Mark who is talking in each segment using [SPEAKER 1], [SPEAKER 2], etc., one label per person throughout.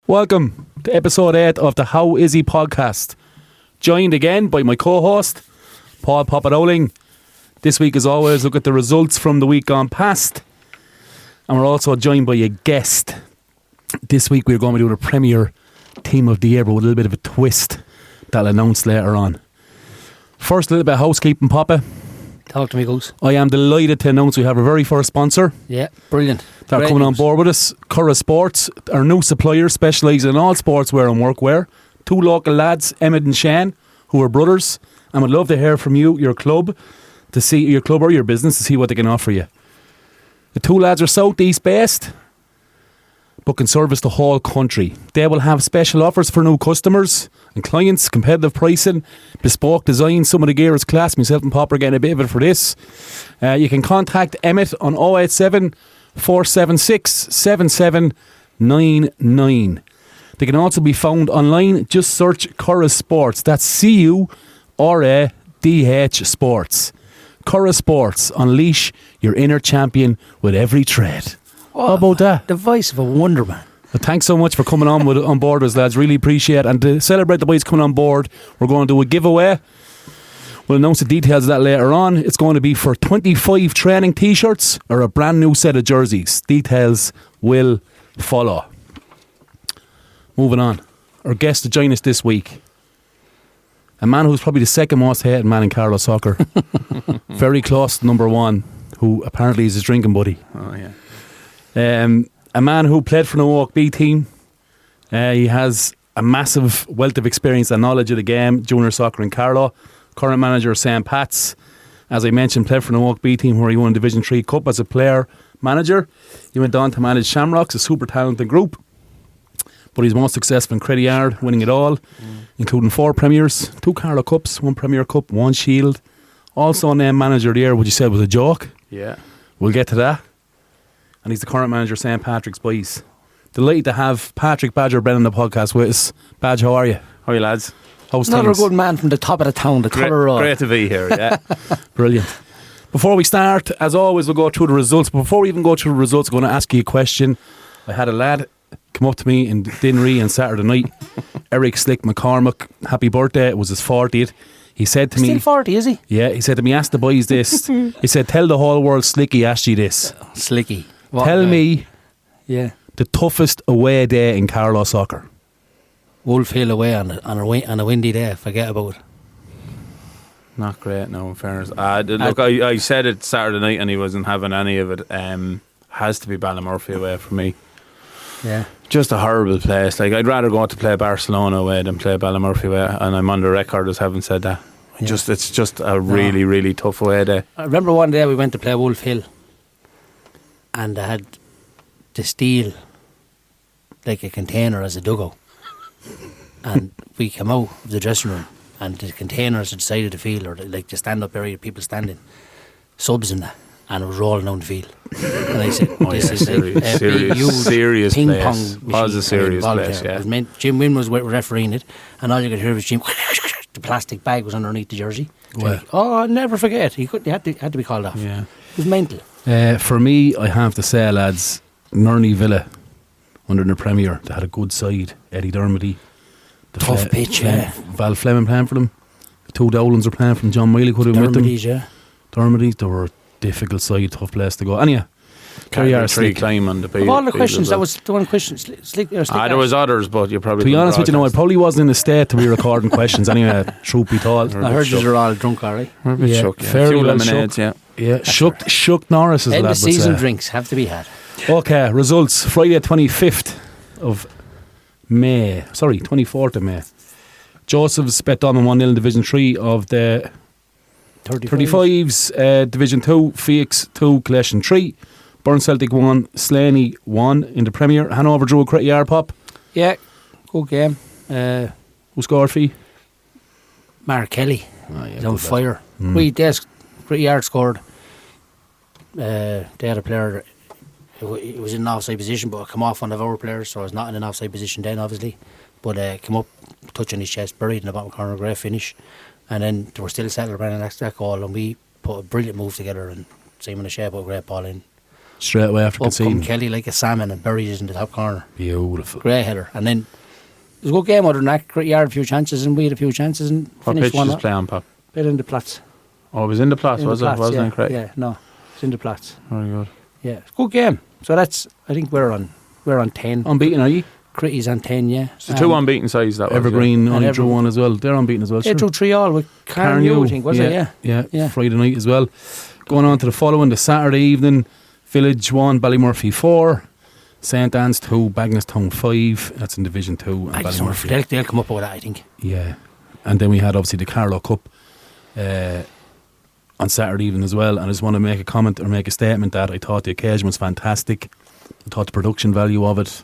[SPEAKER 1] Welcome to episode 8 of the How Is He podcast. Joined again by my co-host, Paul Popa. This week, as always, look at the results from the week gone past. And we're also joined by a guest. This week, we're going to do the Premier Team of the Year, but with a little bit of a twist that I'll announce later on. First, a little bit of housekeeping, Papa.
[SPEAKER 2] Talk to me, Goose.
[SPEAKER 1] I am delighted to announce we have our very first sponsor.
[SPEAKER 2] Yeah, brilliant.
[SPEAKER 1] That are coming on board with us. Carlow Sports, our new supplier, specialising in all sportswear and workwear. Two local lads, Emmett and Shane, who are brothers, and would love to hear from you, your club, to see your club or your business, to see what they can offer you. The two lads are southeast based, but can service the whole country. They will have special offers for new customers and clients, competitive pricing, bespoke design. Some of the gear is class. Myself and Pop are getting a bit of it for this. You can contact Emmett on 087 476 7799. They can also be found online. Just search Carlow Sports. That's CURADH Sports. Carlow Sports. Unleash your inner champion with every tread. How about that?
[SPEAKER 2] The voice of a wonder man.
[SPEAKER 1] Well, thanks so much for coming on board with us, lads. Really appreciate it. And to celebrate the boys coming on board, we're going to do a giveaway. We'll announce the details of that later on. It's going to be for 25 training t-shirts or a brand new set of jerseys. Details will follow. Moving on. Our guest to join us this week. A man who's probably the second most hated man in Carlow soccer. Very close to number one, who apparently is his drinking buddy.
[SPEAKER 3] Oh, yeah.
[SPEAKER 1] A man who played for the Oak B team. He has a massive wealth of experience and knowledge of the game, junior soccer in Carlow. Current manager of St. Pat's. As I mentioned, played for the Oak B team where he won Division 3 Cup as a player manager. He went on to manage Shamrocks, a super talented group. But he's most successful in Credit Yard, winning it all, including 4 Premiers, 2 Carlow Cups, 1 Premier Cup, 1 Shield. Also named Manager of the Year, which you said was a joke.
[SPEAKER 3] Yeah.
[SPEAKER 1] We'll get to that. And he's the current manager of St. Patrick's Boys. Delighted to have Patrick Badger Brennan on the podcast with us. Badge, how are you?
[SPEAKER 3] How are you, lads?
[SPEAKER 1] How's
[SPEAKER 2] Another
[SPEAKER 1] things?
[SPEAKER 2] good man from the top of the town, the Colour Road.
[SPEAKER 3] Great to be here, yeah.
[SPEAKER 1] Brilliant. Before we start, as always, we'll go through the results. But before we even go through the results, I'm going to ask you a question. I had a lad come up to me in Dinnery on Saturday night. Eric Slick McCormick, happy birthday. It was his 40th. He said to me...
[SPEAKER 2] Still 40, is he?
[SPEAKER 1] Yeah, he said to me, ask the boys this. He said, tell the whole world Slicky asked you this.
[SPEAKER 2] Slicky.
[SPEAKER 1] Tell me
[SPEAKER 2] the
[SPEAKER 1] toughest away day in Carlow soccer.
[SPEAKER 2] Wolf Hill away on a windy day. Forget about it.
[SPEAKER 3] Not great, no, in fairness. Look, I said it Saturday night and he wasn't having any of it. Has to be Ballymurphy away for me.
[SPEAKER 2] Yeah.
[SPEAKER 3] Just a horrible place. Like, I'd rather go to play Barcelona away than play Ballymurphy away, and I'm on the record as having said that.
[SPEAKER 2] Yeah.
[SPEAKER 3] It's just a really, really tough away day.
[SPEAKER 2] I remember one day we went to play Wolf Hill and they had to steal like a container as a dugout. And we came out of the dressing room and the containers had decided to field, or like the stand-up area, people standing, subs in that, and it was rolling down the field. And I said, this is
[SPEAKER 3] serious
[SPEAKER 2] ping
[SPEAKER 3] place.
[SPEAKER 2] pong
[SPEAKER 3] Was a serious place, yeah.
[SPEAKER 2] Jim Wynn was refereeing it, and all you could hear was Jim, the plastic bag was underneath the jersey.
[SPEAKER 1] Well.
[SPEAKER 2] I'll never forget. He had to be called off.
[SPEAKER 1] Yeah.
[SPEAKER 2] It was mental.
[SPEAKER 1] For me, I have to say, lads, Nurney Villa under the Premier, they had a good side. Eddie Dermody,
[SPEAKER 2] Tough pitch, yeah.
[SPEAKER 1] Val Fleming playing for them. The 2 Dowlands were playing for them. John Miley could have been with them.
[SPEAKER 2] Yeah.
[SPEAKER 1] Dermody, they were a difficult side, tough place to go. Anyhow,
[SPEAKER 3] Carry tree climb on the
[SPEAKER 2] Of all the questions, that was the one question.
[SPEAKER 3] There was others, but you probably.
[SPEAKER 1] To be honest with you, I probably wasn't in a state to be recording questions. Anyway, truth be told,
[SPEAKER 2] I heard you were all drunk, alright.
[SPEAKER 1] Yeah,
[SPEAKER 3] shook,
[SPEAKER 1] fairly well shook.
[SPEAKER 3] Yeah.
[SPEAKER 1] Shook Norris as
[SPEAKER 2] End
[SPEAKER 1] lad
[SPEAKER 2] of
[SPEAKER 1] would
[SPEAKER 2] season
[SPEAKER 1] say.
[SPEAKER 2] drinks have to be had.
[SPEAKER 1] Okay, results. Friday 25th of May. Sorry, 24th of May. Joseph's bet on 1-0 in Division 3 of the 35s. Division 2, Phoenix 2, Collection 3. Burn Celtic 1, Slaney 1 in the Premier. Hanover drew a Credit Yard, Pop.
[SPEAKER 2] Yeah, good game.
[SPEAKER 1] Who scored for you?
[SPEAKER 2] Mark Kelly.
[SPEAKER 1] Oh, yeah,
[SPEAKER 2] He's on fire. Credit Yard scored. They had a player, it was in an offside position, but it came off one of our players, so it was not in an offside position then, obviously. But came up, touching his chest, buried in the bottom corner, great finish. And then they were still celebrating that goal, and we put a brilliant move together, and Simon O'Shea put a great ball in.
[SPEAKER 1] Straight away after
[SPEAKER 2] Up come
[SPEAKER 1] conceding.
[SPEAKER 2] Kelly like a salmon and buried us in the top corner.
[SPEAKER 1] Beautiful.
[SPEAKER 2] Great header. And then it was a good game other than that. He had a few chances and we had a few chances and
[SPEAKER 3] What
[SPEAKER 2] finished
[SPEAKER 3] pitch does
[SPEAKER 2] 1-0.
[SPEAKER 3] play on, Pop?
[SPEAKER 2] Bit in the Platz.
[SPEAKER 3] Oh, it was in the Platz,
[SPEAKER 2] In the
[SPEAKER 3] was it?
[SPEAKER 2] Platz,
[SPEAKER 3] Wasn't
[SPEAKER 2] yeah.
[SPEAKER 3] it correct?
[SPEAKER 2] Yeah, no. It's in the Platz.
[SPEAKER 3] Very good.
[SPEAKER 2] Yeah. It's a good game. So that's, I think we're on 10.
[SPEAKER 1] Unbeaten, are you?
[SPEAKER 2] Critty's on 10, yeah.
[SPEAKER 3] So two unbeaten sides that was.
[SPEAKER 1] Evergreen
[SPEAKER 2] And
[SPEAKER 1] only
[SPEAKER 2] Evergreen.
[SPEAKER 1] drew one as well. They're unbeaten as well.
[SPEAKER 2] They
[SPEAKER 1] sure.
[SPEAKER 2] drew 3-3 with Carlow, I think, was it? Yeah.
[SPEAKER 1] Yeah, Friday night as well. Going on to the following, the Saturday evening, Village 1, Ballymurphy 4, St Anne's 2, Bagnallstown 5. That's in Division 2. And
[SPEAKER 2] I just
[SPEAKER 1] Ballymurphy.
[SPEAKER 2] they'll come up with that, I think.
[SPEAKER 1] Yeah. And then we had obviously the Carlow Cup on Saturday evening as well. And I just want to make a comment or make a statement that I thought the occasion was fantastic. I thought the production value of it,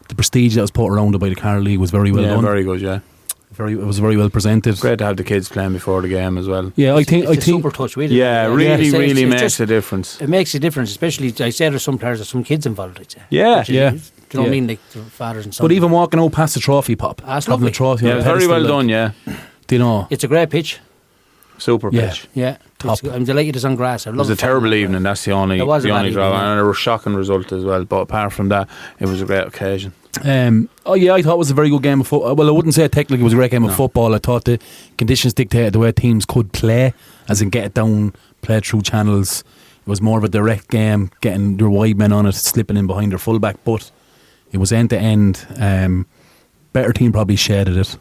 [SPEAKER 1] the prestige that was put around it by the Carlow League was very well done.
[SPEAKER 3] Very good, yeah.
[SPEAKER 1] It was very well presented.
[SPEAKER 3] Great to have the kids playing before the game as well.
[SPEAKER 1] Yeah, I think
[SPEAKER 2] It's a super touch, really.
[SPEAKER 3] Yeah, really makes a difference.
[SPEAKER 2] It makes a difference, especially, I say there's some players, there's some kids involved, I'd say.
[SPEAKER 3] Yeah,
[SPEAKER 2] Do you know what I mean? Like their fathers and sons.
[SPEAKER 1] But even walking out past the trophy, Pop,
[SPEAKER 2] Ah, it's
[SPEAKER 1] having
[SPEAKER 2] lovely.
[SPEAKER 1] the trophy
[SPEAKER 3] Yeah,
[SPEAKER 1] on a
[SPEAKER 3] very
[SPEAKER 1] pedestal,
[SPEAKER 3] well
[SPEAKER 1] like,
[SPEAKER 3] done, yeah.
[SPEAKER 1] do you know?
[SPEAKER 2] It's a great pitch.
[SPEAKER 3] Super
[SPEAKER 1] Yeah.
[SPEAKER 3] pitch.
[SPEAKER 2] Yeah.
[SPEAKER 1] Top.
[SPEAKER 2] I'm delighted it's on grass. I
[SPEAKER 3] It
[SPEAKER 2] love
[SPEAKER 3] was a terrible evening, that's the only
[SPEAKER 2] It was a bad
[SPEAKER 3] draw.
[SPEAKER 2] evening, yeah.
[SPEAKER 3] And a shocking result as well. But apart from that, it was a great occasion.
[SPEAKER 1] I thought it was a very good game of football. Well, I wouldn't say technically it was a great game of football. I thought the conditions dictated the way teams could play, as in get it down, play it through channels. It was more of a direct game, getting your wide men on it, slipping in behind their fullback. But it was end to end. Better team probably shaded it.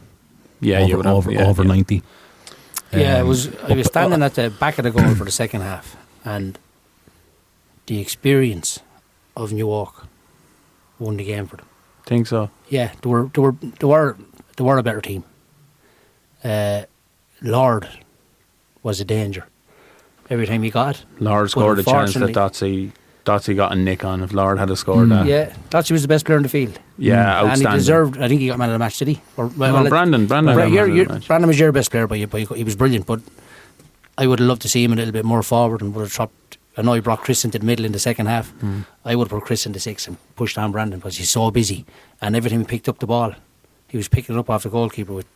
[SPEAKER 3] Yeah, you would have,
[SPEAKER 1] over 90.
[SPEAKER 2] Yeah, I was standing at the back of the goal for the second half, and the experience of Newark won the game for them.
[SPEAKER 3] Think so.
[SPEAKER 2] Yeah, they were a better team. Lord was a danger every time he got it.
[SPEAKER 3] Lord scored a chance that Dotsy got a nick on. If Lord had scored that.
[SPEAKER 2] Yeah, Dotsie was the best player in the field.
[SPEAKER 3] Yeah,
[SPEAKER 2] And he
[SPEAKER 3] outstanding.
[SPEAKER 2] deserved, I think he got man of the match, did he?
[SPEAKER 3] Brandon got man of the match.
[SPEAKER 2] Brandon was your best player, but he was brilliant. But I would have loved to see him a little bit more forward and would have dropped. I know he brought Chris into the middle in the second half. I would have put Chris in the 6 and pushed on Brandon because he's so busy. And every time he picked up the ball, he was picking it up off the goalkeeper with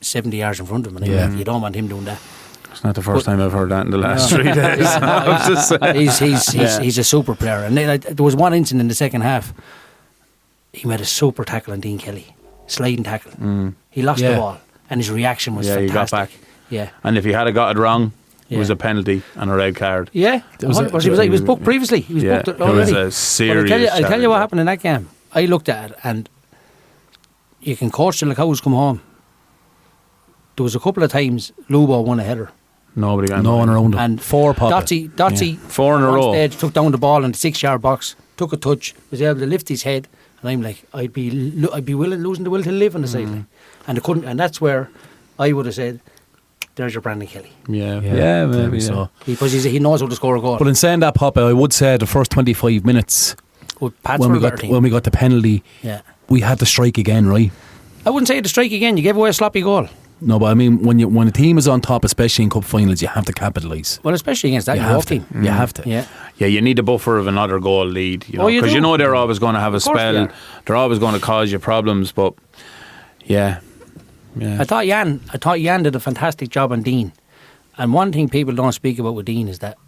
[SPEAKER 2] 70 yards in front of him. And I'm like, you don't want him doing that.
[SPEAKER 3] It's not the first time I've heard that in the last 3 days. I was just saying.
[SPEAKER 2] He's a super player. And then, there was one incident in the second half. He made a super tackle on Dean Kelly, sliding tackle. He lost the ball, and his reaction was fantastic.
[SPEAKER 3] He got back.
[SPEAKER 2] Yeah,
[SPEAKER 3] and if he had got it wrong, it was a penalty and a red card.
[SPEAKER 2] Yeah, he was booked previously. He was booked already.
[SPEAKER 3] It was a serious.
[SPEAKER 2] I'll tell you what happened in that game. I looked at it, and you can coach till the cows come home. There was a couple of times Lubo won a header.
[SPEAKER 3] Nobody got
[SPEAKER 1] no one around him.
[SPEAKER 2] And
[SPEAKER 1] 4 Pop.
[SPEAKER 2] Dotsy
[SPEAKER 3] 4 in a row.
[SPEAKER 2] Stage, took down the ball in the 6-yard box, took a touch, was able to lift his head, and I'm like, I'd be losing the will to live on the sideline, and they couldn't, and that's where I would have said, "There's your Brandon Kelly."
[SPEAKER 3] Yeah, maybe so.
[SPEAKER 2] Because he knows how to score a goal.
[SPEAKER 1] But in saying that, Pop, I would say the first 25 minutes when we got the penalty, we had to strike again, right?
[SPEAKER 2] I wouldn't say you had to strike again. You gave away a sloppy goal.
[SPEAKER 1] No, but I mean, when a team is on top, especially in cup finals, you have to capitalise.
[SPEAKER 2] Well, especially against that York team.
[SPEAKER 1] You have to.
[SPEAKER 2] Yeah,
[SPEAKER 3] you need the buffer of another goal lead. Because you know they're always going to have a spell. They're always going to cause you problems. But yeah.
[SPEAKER 2] I thought Jan did a fantastic job on Dean. And one thing people don't speak about with Dean is that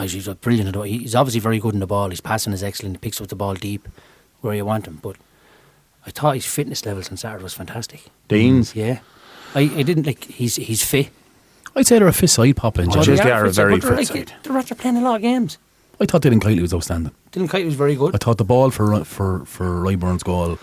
[SPEAKER 2] he's brilliant. He's obviously very good in the ball. His passing is excellent. He picks up the ball deep where you want him. But I thought his fitness levels on Saturday was fantastic.
[SPEAKER 3] Dean's?
[SPEAKER 2] Yeah. I didn't like. He's fit.
[SPEAKER 1] I'd say they're a fit side, Pop. In
[SPEAKER 3] they are a very fit side.
[SPEAKER 2] They're after playing a lot of games.
[SPEAKER 1] I thought Dylan Kitely was outstanding.
[SPEAKER 2] Dylan Kitely was very good.
[SPEAKER 1] I thought the ball for Ryburn's goal.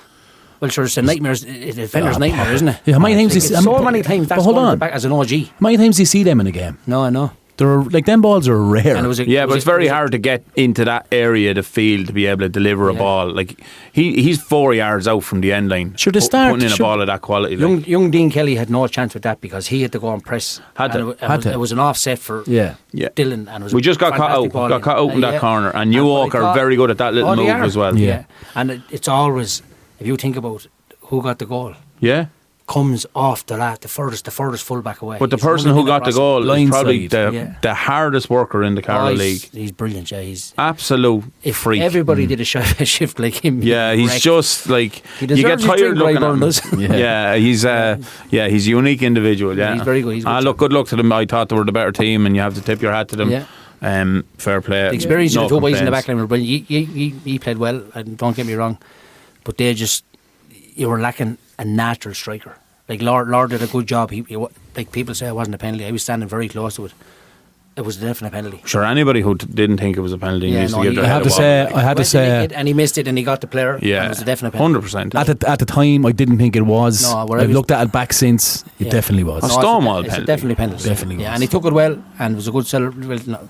[SPEAKER 2] Well, sure, it's a nightmare. It's a defender's nightmare, isn't it?
[SPEAKER 1] Yeah, how many times do you see?
[SPEAKER 2] So many times that's going back as an OG.
[SPEAKER 1] How many times do you see them in a game?
[SPEAKER 2] No, I know.
[SPEAKER 1] They're like them balls are rare.
[SPEAKER 2] And
[SPEAKER 3] but it's very hard to get into that area of the field to be able to deliver a ball. Like he's 4 yards out from the end line.
[SPEAKER 1] Sure, putting
[SPEAKER 3] in a ball of that quality.
[SPEAKER 2] Young Dean Kelly had no chance with that because he had to go and press. It was an offset for Dylan, and it was
[SPEAKER 3] we just got caught out. Got caught out in that corner, and Newark are very good at that little move as well.
[SPEAKER 2] Yeah, and it's always, if you think about who got the goal.
[SPEAKER 3] Yeah.
[SPEAKER 2] Comes off the furthest fullback away.
[SPEAKER 3] But the person who got the goal is probably the hardest worker in the Carlow League.
[SPEAKER 2] He's brilliant, he's
[SPEAKER 3] absolute freak.
[SPEAKER 2] Everybody did a shift like him.
[SPEAKER 3] Yeah, he's just like you get tired looking at him. He's a unique individual. Yeah,
[SPEAKER 2] he's very good.
[SPEAKER 3] Good luck to them. I thought they were the better team, and you have to tip your hat to them.
[SPEAKER 2] Yeah.
[SPEAKER 3] Fair play.
[SPEAKER 2] The experience
[SPEAKER 3] No
[SPEAKER 2] of the two boys in the
[SPEAKER 3] complaints.
[SPEAKER 2] back line were brilliant. He played well, and don't get me wrong, but you were lacking a natural striker. Like Lord did a good job. Like people say it wasn't a penalty. I was standing very close to it. It was a definite penalty.
[SPEAKER 3] Sure, anybody who didn't think it was a penalty needs to give their
[SPEAKER 1] I
[SPEAKER 3] head
[SPEAKER 1] had
[SPEAKER 3] a
[SPEAKER 1] to
[SPEAKER 3] wobble.
[SPEAKER 1] say, I had to say,
[SPEAKER 2] and he missed it, and he got the player.
[SPEAKER 3] Yeah,
[SPEAKER 2] and it was a definite penalty.
[SPEAKER 3] 100%.
[SPEAKER 1] at the time, I didn't think it was.
[SPEAKER 2] No, where I
[SPEAKER 1] I've
[SPEAKER 2] was-
[SPEAKER 1] looked at it back since. It
[SPEAKER 2] Yeah.
[SPEAKER 1] definitely was.
[SPEAKER 3] Oh,
[SPEAKER 2] No,
[SPEAKER 3] Stonewall
[SPEAKER 2] it's a
[SPEAKER 3] penalty.
[SPEAKER 2] definitely penalty.
[SPEAKER 1] Definitely
[SPEAKER 2] Yeah,
[SPEAKER 1] was.
[SPEAKER 2] and he took it well, and it was a good celebration. Well, no,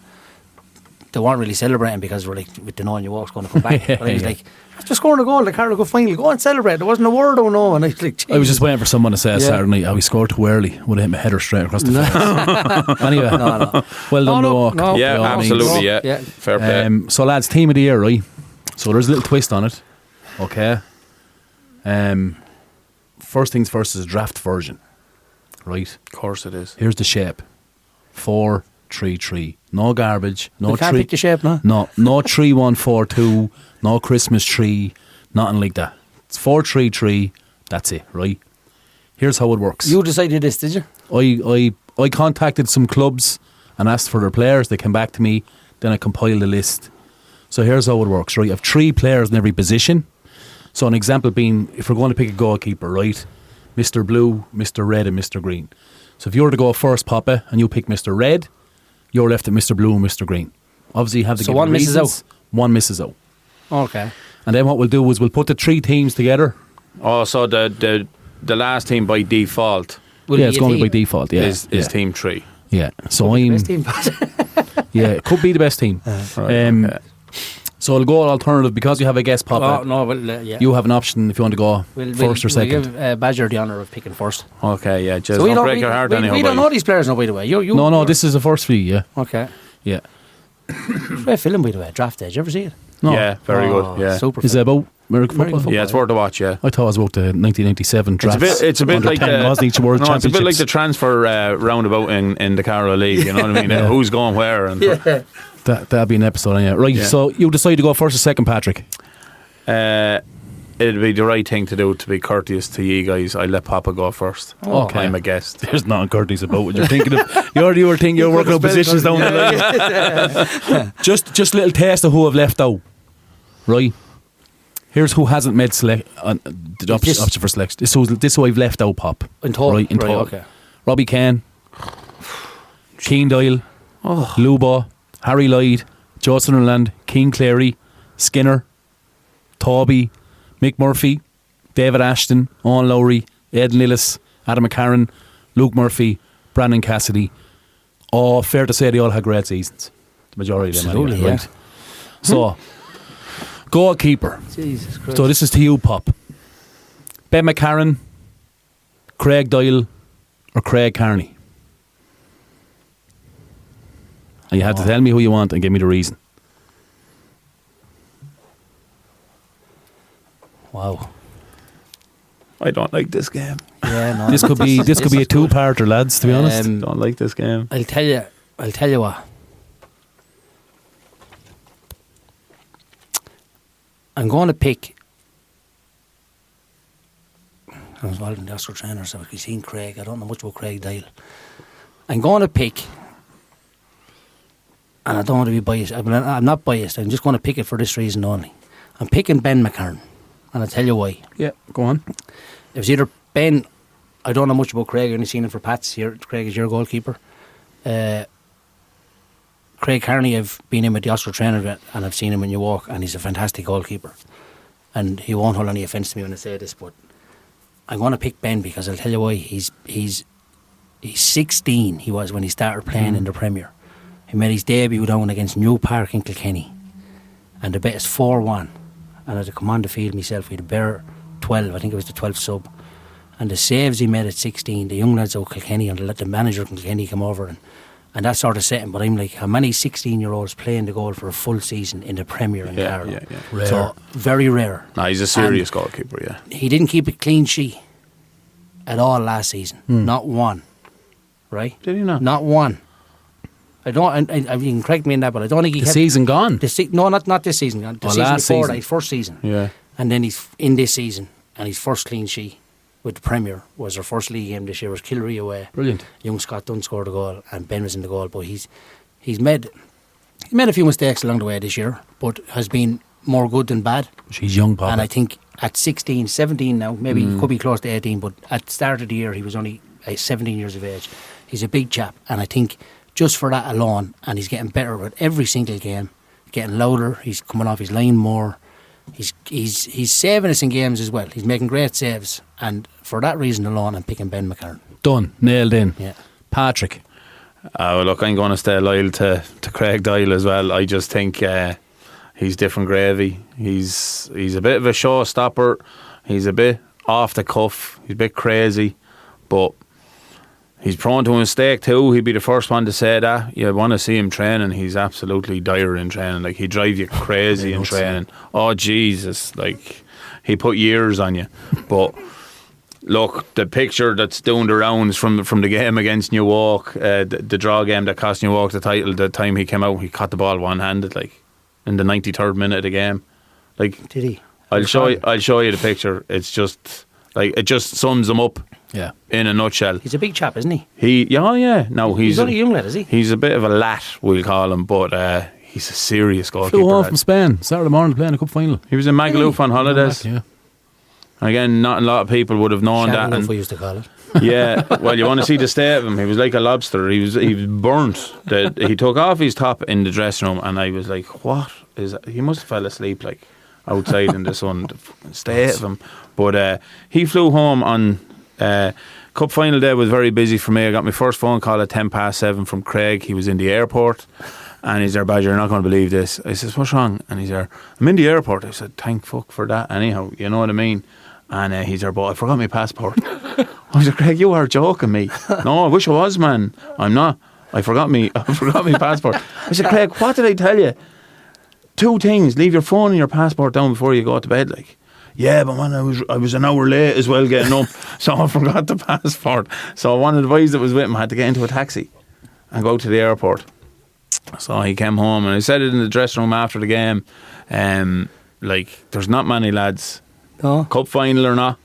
[SPEAKER 2] they weren't really celebrating because we're like, with the knowing your walk's going to come back. But I was like, after scoring a goal, the Carlow go final, go and celebrate. There wasn't a word, oh no. And I was like,
[SPEAKER 1] I was just waiting for someone to say
[SPEAKER 2] Yeah.
[SPEAKER 1] Saturday night, we scored too early. Would have hit my header straight across the face. Anyway,
[SPEAKER 2] no.
[SPEAKER 1] well done,
[SPEAKER 2] No,
[SPEAKER 1] walk.
[SPEAKER 2] no.
[SPEAKER 3] Yeah,
[SPEAKER 1] by all means.
[SPEAKER 3] absolutely,
[SPEAKER 2] No,
[SPEAKER 3] yeah.
[SPEAKER 2] yeah.
[SPEAKER 3] Fair play.
[SPEAKER 1] So lads, team of the year, right? So there's a little twist on it. Okay. First things first is a draft version. Right?
[SPEAKER 3] Of course it is.
[SPEAKER 1] Here's the shape. 4-3-3. No garbage. No
[SPEAKER 2] You can't
[SPEAKER 1] tree.
[SPEAKER 2] pick the shape, no?
[SPEAKER 1] No 3-1-4-2. No Christmas tree. Nothing like that. It's 4-3-3. That's it, right? Here's how it works.
[SPEAKER 2] You decided this, did you?
[SPEAKER 1] I contacted some clubs and asked for their players. They came back to me. Then I compiled a list. So here's how it works, right? I have 3 players in every position. So an example being, if we're going to pick a goalkeeper, right? Mr. Blue, Mr. Red and Mr. Green. So if you were to go first, Popa, and you pick Mr. Red, you're left at Mr. Blue and Mr. Green. Obviously you have to
[SPEAKER 2] So
[SPEAKER 1] give
[SPEAKER 2] one misses
[SPEAKER 1] reasons. One misses out.
[SPEAKER 2] Okay.
[SPEAKER 1] And then what we'll do is we'll put the 3 teams together.
[SPEAKER 3] Oh, so the last team by default
[SPEAKER 2] Will
[SPEAKER 1] yeah,
[SPEAKER 2] be
[SPEAKER 1] it's
[SPEAKER 2] a
[SPEAKER 1] going to be
[SPEAKER 2] team.
[SPEAKER 1] default. Yeah,
[SPEAKER 3] is
[SPEAKER 1] yeah.
[SPEAKER 3] team 3.
[SPEAKER 1] Yeah. So I'm
[SPEAKER 2] Best team.
[SPEAKER 1] yeah, it could be the best team.
[SPEAKER 3] Right, okay.
[SPEAKER 1] So I'll go alternative because you have a guest, Popa.
[SPEAKER 2] Oh, no, well, yeah.
[SPEAKER 1] You have an option if you want to go first or second.
[SPEAKER 2] We'll give Badger the honour of picking first.
[SPEAKER 3] Okay, yeah, just
[SPEAKER 2] we
[SPEAKER 3] don't break your heart anyhow.
[SPEAKER 2] we don't
[SPEAKER 3] buddy.
[SPEAKER 2] know these players, no, by the way. You,
[SPEAKER 1] No, this is the first for you. Yeah,
[SPEAKER 2] Okay.
[SPEAKER 1] yeah.
[SPEAKER 2] Great film, by the way, Draft Day. Did you ever see it?
[SPEAKER 1] No.
[SPEAKER 3] Yeah, very good. Yeah,
[SPEAKER 2] Super
[SPEAKER 1] Is it
[SPEAKER 2] film.
[SPEAKER 1] about American
[SPEAKER 2] American
[SPEAKER 1] football?
[SPEAKER 2] football.
[SPEAKER 3] yeah, it's worth a watch. Yeah.
[SPEAKER 1] I thought it was about the 1997 draft.
[SPEAKER 3] It's a bit like the
[SPEAKER 1] wasn't each World
[SPEAKER 3] no, it's a bit like
[SPEAKER 1] Championships.
[SPEAKER 3] the transfer roundabout in the Carlow League. You know what I mean?
[SPEAKER 1] Yeah.
[SPEAKER 3] Who's going where? And
[SPEAKER 1] That'd be an episode. Yeah. Right.
[SPEAKER 3] Yeah.
[SPEAKER 1] So you decide to go first or second, Patrick.
[SPEAKER 3] it'd be the right thing to do to be courteous to you guys. I let Papa go first.
[SPEAKER 1] Okay.
[SPEAKER 3] I'm a guest.
[SPEAKER 1] There's nothing courteous about what you're thinking of. You were thinking you're working out positions down the line. Just a little taste of who I've left out. Right. Here's who hasn't made the option for selection. This who I've left out, Pop.
[SPEAKER 2] In total.
[SPEAKER 1] Right, in total.
[SPEAKER 2] Okay.
[SPEAKER 1] Robbie Kane, Keane Doyle, Lubo, Harry Lloyd, Joe Sunderland, Keane Cleary, Skinner, Toby, Mick Murphy, David Ashton, Owen Lowry, Ed Lillis, Adam McCarran, Luke Murphy, Brandon Cassidy. Oh, fair to say they all had great seasons. The majority of them.
[SPEAKER 2] Absolutely,
[SPEAKER 1] anyway,
[SPEAKER 2] yeah.
[SPEAKER 1] right? So, goalkeeper.
[SPEAKER 2] Jesus Christ.
[SPEAKER 1] So this is to you, Pop. Ben McCarran, Craig Doyle, or Craig Carney. And you have to tell me who you want and give me the reason.
[SPEAKER 2] Wow.
[SPEAKER 3] I don't like this game.
[SPEAKER 2] Yeah, no.
[SPEAKER 1] This could be a two-parter, lads. To be honest,
[SPEAKER 3] Don't like this game.
[SPEAKER 2] I'll tell you what. I'm going to pick. I was involved in the Oscar trainer, so I've seen Craig. I don't know much about Craig Doyle. I'm going to pick, and I don't want to be biased. I'm not biased. I'm just going to pick it for this reason only. I'm picking Ben McCarran, and I'll tell you why.
[SPEAKER 1] yeah, go on.
[SPEAKER 2] It was either Ben. I don't know much about Craig. I only seen him for Pats here. Craig is your goalkeeper. Craig Carney, I've been in with the Oscar trainer and I've seen him when you walk, and he's a fantastic goalkeeper. And he won't hold any offence to me when I say this, but I'm going to pick Ben because I'll tell you why. He's 16. He was when he started playing in the Premier. He made his debut down against New Park in Kilkenny, and the bet is 4-1. And I had to come on the field myself. We had a bare 12. I think it was the 12th sub. And the saves he made at 16, the young lads out of Kilkenny and the manager of Kilkenny come over and that sort of set him. But I'm like, how many 16-year-olds playing the goal for a full season in the Premier in Carlow?
[SPEAKER 3] Yeah.
[SPEAKER 1] Rare.
[SPEAKER 2] So, very rare.
[SPEAKER 3] No, he's a serious goalkeeper, yeah.
[SPEAKER 2] He didn't keep a clean sheet at all last season. Not one. Right?
[SPEAKER 3] Did he not?
[SPEAKER 2] Not one. I don't, I you can correct me in that, but I don't think he
[SPEAKER 1] The
[SPEAKER 2] kept...
[SPEAKER 1] season gone.
[SPEAKER 2] No, not this season. The season
[SPEAKER 1] last
[SPEAKER 2] before
[SPEAKER 1] season.
[SPEAKER 2] that, his first season.
[SPEAKER 3] Yeah.
[SPEAKER 2] And then he's in this season, and his first clean sheet with the Premier was our first league game this year. Was Killary away.
[SPEAKER 1] Brilliant.
[SPEAKER 2] Young Scott Dunn scored a goal, and Ben was in the goal. But he's made He made a few mistakes along the way this year, but has been more good than bad.
[SPEAKER 1] She's young, Papa.
[SPEAKER 2] And I think at 16, 17 now, maybe he could be close to 18, but at the start of the year he was only 17 years of age. He's a big chap, and I think just for that alone, and he's getting better with every single game, getting louder, he's coming off his line more, he's saving us in games as well. He's making great saves, and for that reason alone I'm picking Ben McCarron.
[SPEAKER 1] Done. Nailed in.
[SPEAKER 2] Yeah.
[SPEAKER 1] Patrick.
[SPEAKER 3] Well, look, I'm going to stay loyal to Craig Doyle as well. I just think he's different gravy. He's a bit of a showstopper. He's a bit off the cuff. He's a bit crazy, but he's prone to a mistake too. He'd be the first one to say that. You want to see him training. He's absolutely dire in training. Like, he drive you crazy in training. Oh Jesus! Like, he put years on you. But look, the picture that's doing the rounds from the game against New Walk, the draw game that cost New Walk the title. The time he came out, he caught the ball one-handed, like in the 93rd minute of the game. Like,
[SPEAKER 2] did he?
[SPEAKER 3] I'll show you the picture. It's just like, it just sums him up.
[SPEAKER 1] Yeah.
[SPEAKER 3] In a nutshell.
[SPEAKER 2] He's a big chap, isn't he?
[SPEAKER 3] No,
[SPEAKER 2] he's only a young lad, is he?
[SPEAKER 3] He's a bit of a lat, we'll call him, but he's a serious goalkeeper.
[SPEAKER 1] Flew home from Spain Saturday morning playing a cup final.
[SPEAKER 3] He was in Magaluf on holidays.
[SPEAKER 1] Yeah.
[SPEAKER 3] Again, not a lot of people would have known that.
[SPEAKER 2] And we used to call it.
[SPEAKER 3] Yeah, well, you want to see the state of him. He was like a lobster. He was burnt. He took off his top in the dressing room, and I was like, "What is that?" He must have fell asleep like outside in the sun. The fucking state of him. But he flew home on cup final day. Was very busy for me. I got my first phone call at 7:10 from Craig. He was in the airport, and he's there, Badger, you're not going to believe this. I says, what's wrong? And he's there, I'm in the airport. I said, thank fuck for that anyhow, you know what I mean? And he's there, but I forgot my passport. I was like, Craig, you are joking me. No, I wish I was, man. I'm not. I forgot my passport. I said, Craig, what did I tell you? 2 things: leave your phone and your passport down before you go to bed. Like, yeah, but man, I was an hour late as well getting up, so I forgot the passport. So one of the boys that was with him had to get into a taxi and go to the airport. So he came home, and I said it in the dressing room after the game. Like, there's not many lads, cup final or not,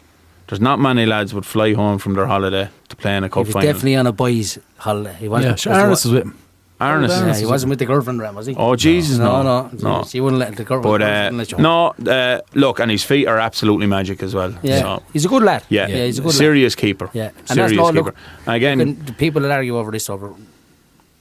[SPEAKER 3] there's not many lads would fly home from their holiday to play in a cup final.
[SPEAKER 2] He was definitely on a boys' holiday. He wasn't.
[SPEAKER 1] Yeah, Arnis was with him.
[SPEAKER 2] Yeah, he wasn't with the girlfriend, was he?
[SPEAKER 3] Oh Jesus,
[SPEAKER 2] no. She wouldn't let the girlfriend.
[SPEAKER 3] But look, and his feet are absolutely magic as well.
[SPEAKER 2] Yeah,
[SPEAKER 3] so,
[SPEAKER 2] he's a good lad.
[SPEAKER 3] Yeah,
[SPEAKER 2] he's a good
[SPEAKER 3] serious
[SPEAKER 2] lad.
[SPEAKER 3] keeper.
[SPEAKER 2] Yeah, and
[SPEAKER 3] serious
[SPEAKER 2] that's
[SPEAKER 3] keeper. And again,
[SPEAKER 2] the people that argue over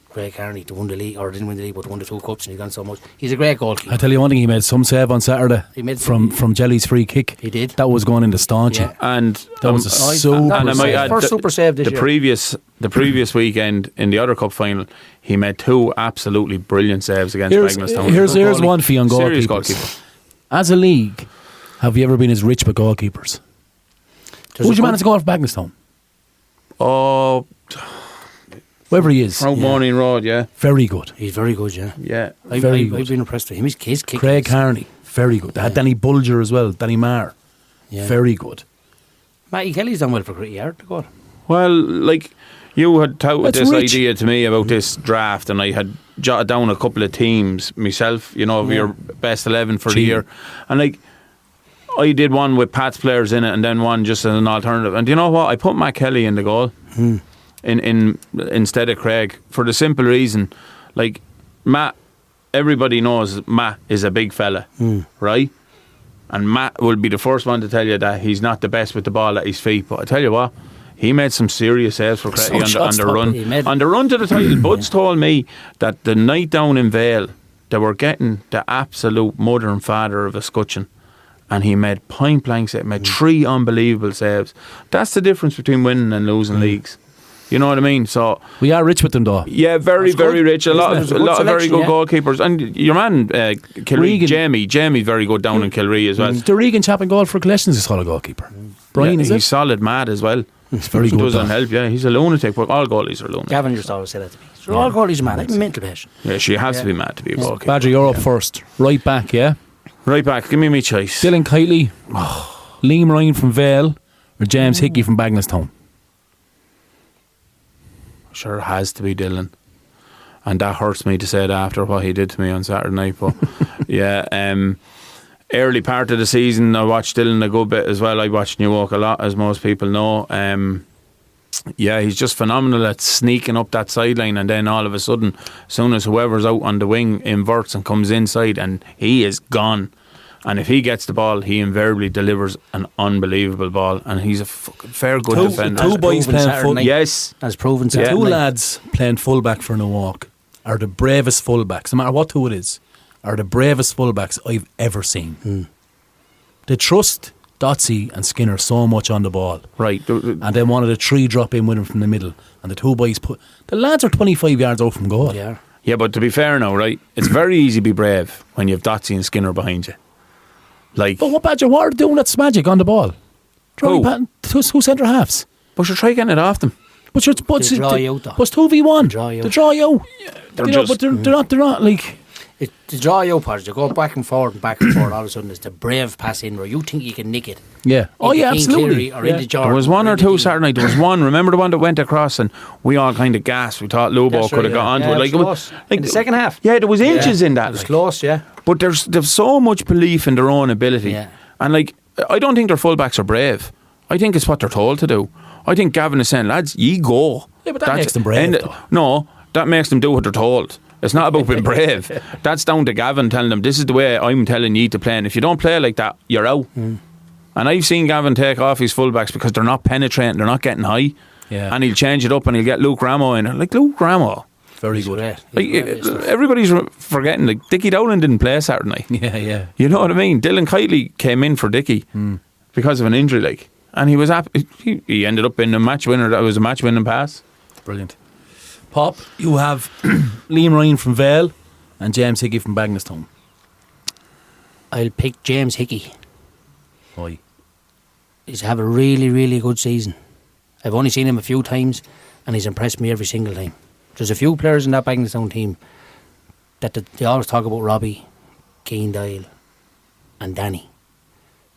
[SPEAKER 2] Craig Carney to win the league, or didn't win the league, but won the 2 cups, and he's gone so much. He's a great goalkeeper.
[SPEAKER 1] I tell you one thing, he made some save on Saturday. He made from Jelly's free kick.
[SPEAKER 2] He did.
[SPEAKER 1] That was going into staunch.
[SPEAKER 3] Yeah. And
[SPEAKER 1] that was a super
[SPEAKER 2] save. First super save this year.
[SPEAKER 3] The previous weekend in the other cup final, he made 2 absolutely brilliant saves against Bagnallstown.
[SPEAKER 1] Here's one for you on
[SPEAKER 3] serious
[SPEAKER 1] goalkeepers. As a league, have you ever been as rich with goalkeepers? Who's your man to go for Bagnallstown?
[SPEAKER 3] Oh,
[SPEAKER 1] whoever he is.
[SPEAKER 3] Mount Morning Road, yeah.
[SPEAKER 1] Very good.
[SPEAKER 2] He's very good, yeah.
[SPEAKER 3] Yeah.
[SPEAKER 2] I've been impressed with him. His kick.
[SPEAKER 1] Craig Carney, very good. They had Danny Bulger as well, Danny Marr. Yeah. Very good.
[SPEAKER 2] Matty Kelly's done well for Gritty Yard, God.
[SPEAKER 3] Well, like, you had touted this idea to me about this draft, and I had jotted down a couple of teams myself, you know, of your best 11 for the year. And like, I did one with Pat's players in it, and then one just as an alternative. And you know what? I put Matt Kelly in the goal. In instead of Craig, for the simple reason, like, Matt, everybody knows Matt is a big fella, right? And Matt will be the first one to tell you that he's not the best with the ball at his feet. But I tell you what, he made some serious saves for Craig on the run. On the run to the title, Bud's told me that the night down in Vale, they were getting the absolute mother and father of a scutcheon. And he made point blank saves, made 3 unbelievable saves. That's the difference between winning and losing leagues. You know what I mean? So
[SPEAKER 1] we are rich with them, though.
[SPEAKER 3] Yeah, very rich. A lot of very good goalkeepers. And your man, Kilree, Jamie, very good down in Kilree as well.
[SPEAKER 1] The Regan chap in goal for Collections is a solid goalkeeper. Brian, is it?
[SPEAKER 3] He's solid mad as well.
[SPEAKER 1] He's very good.
[SPEAKER 3] Doesn't help, yeah. He's a lunatic, but all goalies are lunatics.
[SPEAKER 2] Gavin just always said that to me. So all goalies are mad. I'm a mental patient.
[SPEAKER 3] Yeah, she has to be mad to be a goalkeeper.
[SPEAKER 1] Badger, you're up first. Right back, yeah?
[SPEAKER 3] Right back, give me choice.
[SPEAKER 1] Dylan Kitely, Liam Ryan from Vale, or James Hickey from Bagnallstown?
[SPEAKER 3] Sure, it has to be Dylan. And that hurts me to say that after what he did to me on Saturday night. But yeah, early part of the season I watched Dylan a good bit as well. I watched New Walk a lot, as most people know. Yeah, he's just phenomenal at sneaking up that sideline, and then all of a sudden, as soon as whoever's out on the wing inverts and comes inside, and he is gone. And if he gets the ball, he invariably delivers an unbelievable ball, and he's a fucking fair good defender.
[SPEAKER 1] Two boys playing full.
[SPEAKER 3] Yes,
[SPEAKER 2] as proven.
[SPEAKER 1] The two lads playing fullback for Milwaukee are the bravest fullbacks, no matter what two it is, are the bravest fullbacks I've ever seen. They trust Dotsey and Skinner so much on the ball.
[SPEAKER 3] Right.
[SPEAKER 1] And then one of the three drop in with him from the middle, and the two boys the lads are 25 yards out from goal.
[SPEAKER 3] Yeah, but to be fair now, right, it's very easy to be brave when you have Dotsey and Skinner behind you. Like,
[SPEAKER 1] but what Badger, what are they doing that's magic on the ball? Two centre halves.
[SPEAKER 3] But you're trying getting it off them.
[SPEAKER 1] But
[SPEAKER 2] they draw you out though.
[SPEAKER 1] But it's 2v1. They draw you out.
[SPEAKER 3] Yeah,
[SPEAKER 1] but they're not like...
[SPEAKER 2] To draw you out, Padge, you go back and forward, all of a sudden it's the brave pass in where you think you can nick it.
[SPEAKER 1] Yeah. Oh yeah, absolutely.
[SPEAKER 2] Or into Jordan,
[SPEAKER 3] there was one or two Saturday night. There was one. Remember the one that went across, and we all kind of gasped. We thought Lobo could have got onto it.
[SPEAKER 2] It was in the second half.
[SPEAKER 3] Yeah, there was inches in that.
[SPEAKER 2] It was close, yeah.
[SPEAKER 3] But there's so much belief in their own ability, and like I don't think their fullbacks are brave. I think it's what they're told to do. I think Gavin is saying, lads, ye go.
[SPEAKER 1] Yeah, but that makes them brave.
[SPEAKER 3] No, that makes them do what they're told. It's not about being brave. That's down to Gavin telling them, this is the way I'm telling you to play, and if you don't play like that, you're out. And I've seen Gavin take off his fullbacks because they're not penetrating, they're not getting high, and he'll change it up and he'll get Luke Ramo in. Like, Luke Ramo,
[SPEAKER 1] very good.
[SPEAKER 3] Everybody's forgetting, like, Dickie Dowling didn't play Saturday night.
[SPEAKER 1] Yeah.
[SPEAKER 3] You know what I mean? Dylan Kitely came in for Dickie because of an injury, like, and he was he ended up being a match winner. That was a match winning pass.
[SPEAKER 1] Brilliant. Pop, you have Liam Ryan from Vale and James Hickey from Bagnallstown.
[SPEAKER 2] I'll pick James Hickey.
[SPEAKER 1] Why?
[SPEAKER 2] He's had a really, really good season. I've only seen him a few times, and he's impressed me every single time. There's a few players in that Bagnallstown team that they always talk about: Robbie, Keane Doyle, and Danny.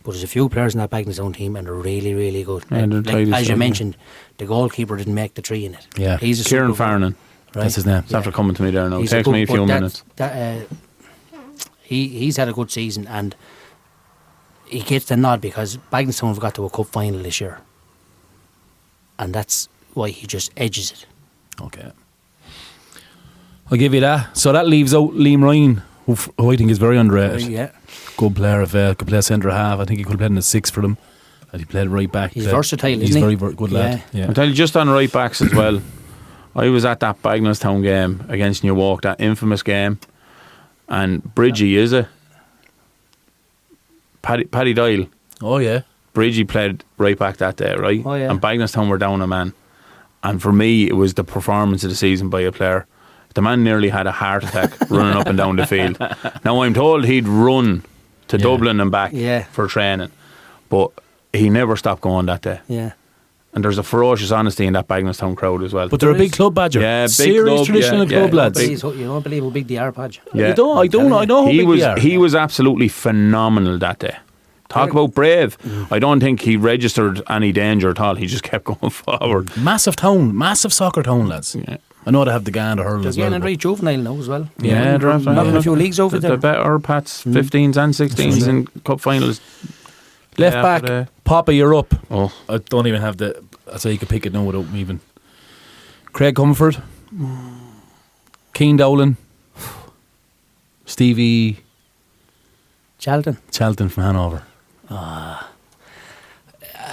[SPEAKER 2] But there's a few players in that Bagnallstown team, and they're really, really good. As you mentioned, the goalkeeper didn't make the three in it.
[SPEAKER 1] Yeah,
[SPEAKER 2] he's
[SPEAKER 3] Kieran Farnan.
[SPEAKER 1] Right. That's his name.
[SPEAKER 3] It's after coming to me there now. It takes me a few minutes.
[SPEAKER 2] He's had a good season, and he gets the nod because Bagnallstown have got to a cup final this year, and that's why he just edges it.
[SPEAKER 1] Okay, I'll give you that. So that leaves out Liam Ryan, who I think is very underrated.
[SPEAKER 2] Yeah.
[SPEAKER 1] Good player, could play centre half. I think he could have played in the six for them. And he played right back.
[SPEAKER 2] He's versatile, isn't he?
[SPEAKER 1] He's very good lad. Yeah.
[SPEAKER 3] I'll tell you, just on right backs as well. I was at that Bagnallstown game against Newark, that infamous game, and Bridgie is it? Paddy Doyle.
[SPEAKER 1] Oh yeah.
[SPEAKER 3] Bridgie played right back that day, right?
[SPEAKER 2] Oh yeah.
[SPEAKER 3] And Bagnallstown were down a man, and for me it was the performance of the season by a player. The man nearly had a heart attack running up and down the field. Now I'm told he'd run to Dublin and back for training, but he never stopped going that day.
[SPEAKER 2] Yeah.
[SPEAKER 3] And there's a ferocious honesty in that Bagnallstown crowd as well.
[SPEAKER 1] But they're a big club, Badger.
[SPEAKER 3] Yeah, big
[SPEAKER 1] serious
[SPEAKER 3] club,
[SPEAKER 1] traditional club, lads.
[SPEAKER 2] You don't believe how big they are, Padge.
[SPEAKER 3] Yeah.
[SPEAKER 1] I know how big they are.
[SPEAKER 3] He was absolutely phenomenal that day. Talk about brave. I don't think he registered any danger at all. He just kept going forward.
[SPEAKER 1] Massive town, massive soccer town, lads.
[SPEAKER 3] Yeah.
[SPEAKER 1] I know they have the Gander hurling as well.
[SPEAKER 2] They're getting right juvenile now as well.
[SPEAKER 3] Yeah, they're
[SPEAKER 2] having a few leagues over there.
[SPEAKER 3] The better Pats, 15s and 16s in cup finals.
[SPEAKER 1] Left back, Popa, you're up.
[SPEAKER 3] Oh,
[SPEAKER 1] I don't even have the. I say you could pick it now without me even. Craig Comerford, Keane Dowling, Stevie
[SPEAKER 2] Charlton
[SPEAKER 1] from Hanover.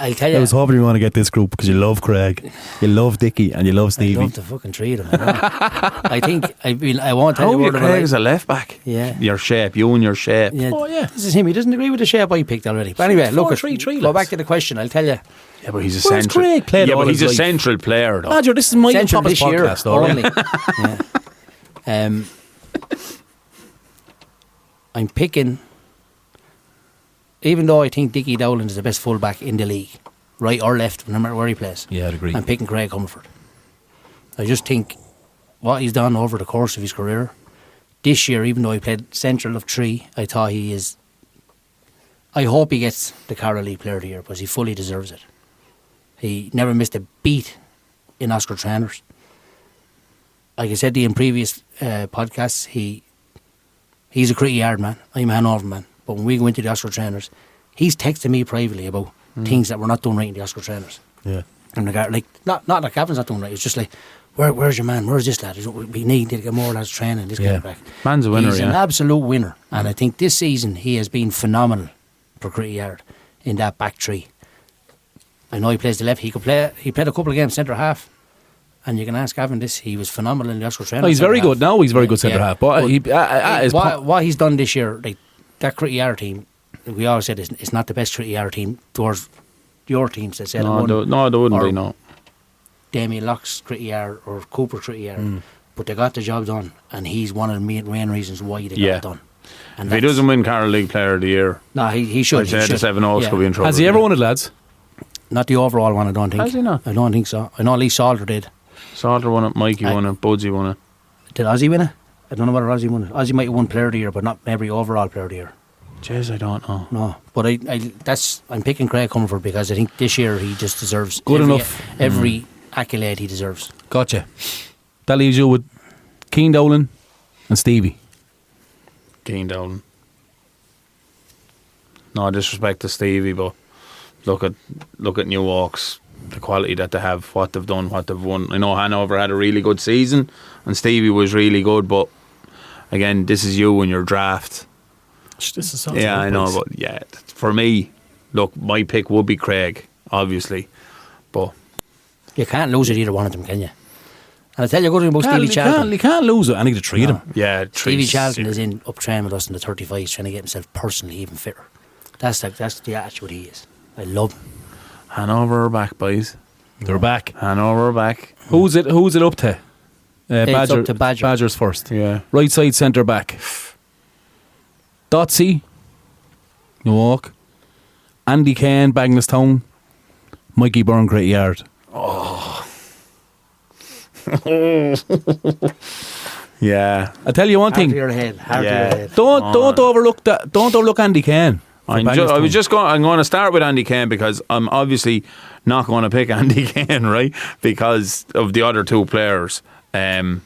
[SPEAKER 2] I'll tell you.
[SPEAKER 1] I was hoping you want to get this group because you love Craig, you love Dickie, and you love Stevie.
[SPEAKER 2] I love the fucking three of them. I won't tell you
[SPEAKER 3] how
[SPEAKER 2] what
[SPEAKER 3] Craig is a left back.
[SPEAKER 2] Yeah.
[SPEAKER 3] Your shape, you and your shape.
[SPEAKER 2] Yeah.
[SPEAKER 1] Oh yeah.
[SPEAKER 2] This is him. He doesn't agree with the shape I picked already. But anyway, look, go back to the question. I'll tell you.
[SPEAKER 3] Yeah, but he's a
[SPEAKER 1] Where's
[SPEAKER 3] central.
[SPEAKER 1] Craig played all
[SPEAKER 3] but he's
[SPEAKER 1] his
[SPEAKER 3] a
[SPEAKER 1] life?
[SPEAKER 3] central player, though.
[SPEAKER 1] Badger, this is my
[SPEAKER 2] Central
[SPEAKER 1] Papa's
[SPEAKER 2] this year
[SPEAKER 1] podcast, already.
[SPEAKER 2] only. I'm picking. Even though I think Dickie Dowling is the best fullback in the league, right or left, no matter where he plays.
[SPEAKER 1] Yeah, I'd agree.
[SPEAKER 2] I'm picking Craig Comerford. I just think what he's done over the course of his career, this year, even though he played central of three, I thought he is. I hope he gets the Carlow League Player of the Year because he fully deserves it. He never missed a beat in Oscar trainers. Like I said to you in previous podcasts, he's a pretty hard man. I'm a Hanover man. But when we go into the Oscar trainers, he's texting me privately about things that were not done right in the Oscar trainers.
[SPEAKER 1] Yeah.
[SPEAKER 2] And the guy, like, not that Gavin's not doing right. It's just like, where's your man? Where's this lad? We need to get more lads training. This kind of back.
[SPEAKER 3] Man's a winner.
[SPEAKER 2] He's an absolute winner, and I think this season he has been phenomenal for Critty Yard in that back three. I know he plays the left. He played a couple of games centre half. And you can ask Gavin this, he was phenomenal in the Oscar training.
[SPEAKER 1] Oh, he's very good now. He's very good centre half. But
[SPEAKER 2] what he's done this year, like that Critty Yard team, we always said it's not the best Critty Yard team towards your teams that said
[SPEAKER 3] no, there wouldn't be, no.
[SPEAKER 2] Damien Locke's Critty Yard or Cooper Critty Yard. But they got the job done, and he's one of the main reasons why they got it done. And
[SPEAKER 3] if he doesn't win Carlow League Player of the Year,
[SPEAKER 2] no, he should.
[SPEAKER 3] I'd say the 7 Oaks could be in trouble.
[SPEAKER 1] Has he ever won it, lads?
[SPEAKER 2] Not the overall one, I don't think.
[SPEAKER 3] Has he not?
[SPEAKER 2] I don't think so. I know Lee Salter did.
[SPEAKER 3] Salter won it, Mikey won it, Budsy won it.
[SPEAKER 2] Did Ozzy win it? I don't know whether Ozzy won it. Ozzy might have won Player of the Year, but not maybe overall Player of the Year.
[SPEAKER 3] Jeez, I don't know.
[SPEAKER 2] No, but I'm picking Craig Comerford because I think this year he just deserves every accolade he deserves.
[SPEAKER 1] Gotcha. That leaves you with Keane Dolan and Stevie.
[SPEAKER 3] Keane Dolan. No disrespect to Stevie, but look at New Walks, the quality that they have, what they've done, what they've won. I know Hanover had a really good season and Stevie was really good, but again, this is you in your draft.
[SPEAKER 1] This is
[SPEAKER 3] I know, but for me, look, my pick would be Craig, obviously, but
[SPEAKER 2] you can't lose at either one of them, can you? And I tell you a good thing about Stevie Charlton.
[SPEAKER 1] You can't lose it. I need the three of them.
[SPEAKER 3] Yeah,
[SPEAKER 2] Stevie Charlton is in up training with us in the 35s, trying to get himself personally even fitter. That's the attitude he is. I love him.
[SPEAKER 3] Hanover are back, boys.
[SPEAKER 1] They're back.
[SPEAKER 3] Hanover are back.
[SPEAKER 1] Who's it up to?
[SPEAKER 2] It's up to Badger.
[SPEAKER 1] Badger's first.
[SPEAKER 3] Yeah.
[SPEAKER 1] Right side centre back. Dotsy, New Walk. Andy Kane, Bagnallstown. Mikey Byrne, Great Yard.
[SPEAKER 3] Oh. Yeah.
[SPEAKER 1] I tell you one thing.
[SPEAKER 2] Hard to your head.
[SPEAKER 1] Don't overlook that. Don't overlook Andy Kane.
[SPEAKER 3] I'm going to start with Andy Kane because I'm obviously not going to pick Andy Kane, right? Because of the other two players. But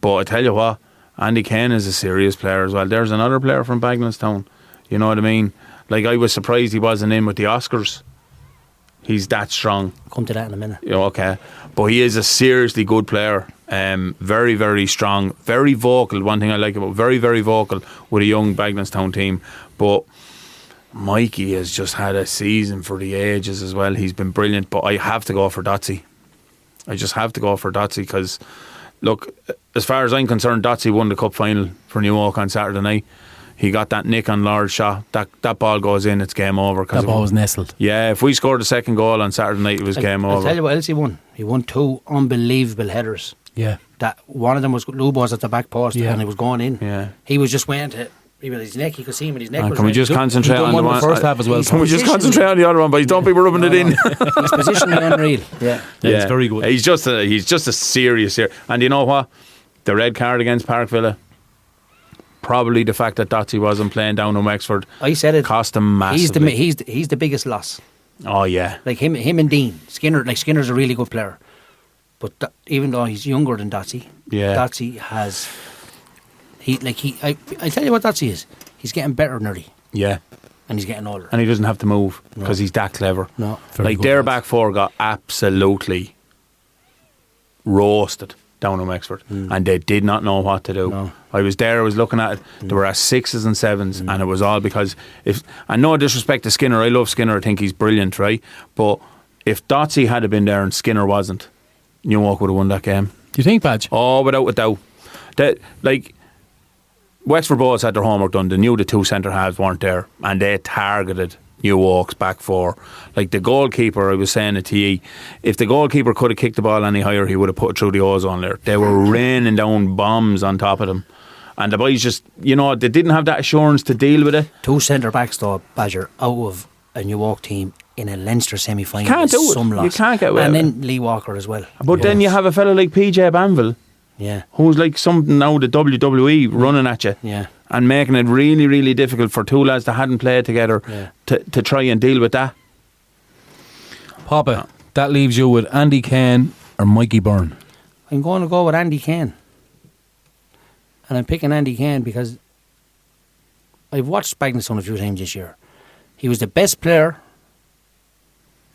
[SPEAKER 3] I tell you what, Andy Kane is a serious player as well. There's another player from Bagnallstown. You know what I mean? Like, I was surprised he wasn't in with the Oscars. He's that strong.
[SPEAKER 2] Come to that in a minute.
[SPEAKER 3] Okay. But he is a seriously good player. Very, very strong. Very vocal. One thing I like about very, very vocal with a young Bagnallstown team. But Mikey has just had a season for the ages as well. He's been brilliant. But I have to go for Dotsy. I just have to go for Dotsy because, look, as far as I'm concerned, Dotsy won the cup final for New York on Saturday night. He got that nick on Lord's shot. That ball goes in, it's game over.
[SPEAKER 1] That ball was nestled.
[SPEAKER 3] Yeah, if we scored the second goal on Saturday night, it was game over.
[SPEAKER 2] I'll tell you what else he won. He won 2 unbelievable headers.
[SPEAKER 1] Yeah.
[SPEAKER 2] That one of them was Lubo's at the back post and it was going in.
[SPEAKER 3] Yeah.
[SPEAKER 2] He was just waiting to. With his neck, you could see him with his neck.
[SPEAKER 3] Can we just concentrate on the one
[SPEAKER 1] first half as well?
[SPEAKER 3] Can we just concentrate on the other one? But don't be rubbing it in.
[SPEAKER 2] His position is unreal. Yeah,
[SPEAKER 1] it's very good.
[SPEAKER 3] He's just a serious. And you know what? The red card against Parkville, probably the fact that Dotsy wasn't playing down in Wexford.
[SPEAKER 2] I said it
[SPEAKER 3] cost him massively.
[SPEAKER 2] He's the biggest loss.
[SPEAKER 3] Oh yeah,
[SPEAKER 2] like him and Dean Skinner. Like Skinner's a really good player, but even though he's younger than Dotsy, Dotsy has. I tell you what Dotsy is. He's getting better nearly.
[SPEAKER 3] Yeah.
[SPEAKER 2] And he's getting older.
[SPEAKER 3] And he doesn't have to move because he's that clever.
[SPEAKER 2] No.
[SPEAKER 3] Like their back four got absolutely roasted down in Wexford and they did not know what to do.
[SPEAKER 2] No.
[SPEAKER 3] I was there, I was looking at it. They were at 6s and 7s and it was all because and no disrespect to Skinner, I love Skinner, I think he's brilliant, right? But if Dotsy had been there and Skinner wasn't, New York would have won that game.
[SPEAKER 1] Do you think, Badge?
[SPEAKER 3] Oh, without a doubt. Wexford boys had their homework done. They knew the 2 centre halves weren't there and they targeted New Walk's back four. Like the goalkeeper, I was saying it to you, if the goalkeeper could have kicked the ball any higher, he would have put it through the ozone there. They were raining down bombs on top of them. And the boys just, they didn't have that assurance to deal with it.
[SPEAKER 2] 2 centre backs though, Badger, out of a New Walk team in a Leinster semi-final.
[SPEAKER 3] You can't do it.
[SPEAKER 2] Loss.
[SPEAKER 3] You can't get away.
[SPEAKER 2] And then Lee Walker as well.
[SPEAKER 3] But then you have a fella like PJ Banville.
[SPEAKER 2] Yeah.
[SPEAKER 3] Who's like something now the WWE running at you.
[SPEAKER 2] Yeah.
[SPEAKER 3] And making it really, really difficult for 2 lads that hadn't played together to try and deal with that.
[SPEAKER 1] Popa, that leaves you with Andy Kane or Mikey Byrne.
[SPEAKER 2] I'm going to go with Andy Kane. And I'm picking Andy Kane because I've watched Bagnallstown a few times this year. He was the best player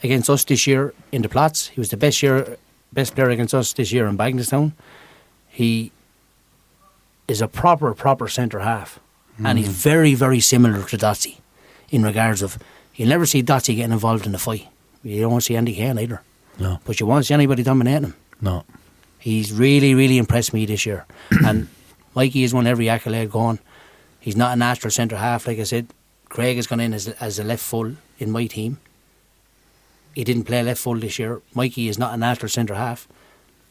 [SPEAKER 2] against us this year in the Plots. He was the best player against us this year in Bagnallstown. He is a proper centre half, and he's very, very similar to Dotsy in regards of you'll never see Dotsy getting involved in a fight. You don't want to see Andy Kane either.
[SPEAKER 1] No.
[SPEAKER 2] But you won't see anybody dominating him.
[SPEAKER 1] No.
[SPEAKER 2] He's really, really impressed me this year. And Mikey has won every accolade going. He's not a natural centre half, like I said. Craig has gone in as a left full in my team. He didn't play left full this year. Mikey is not a natural centre half.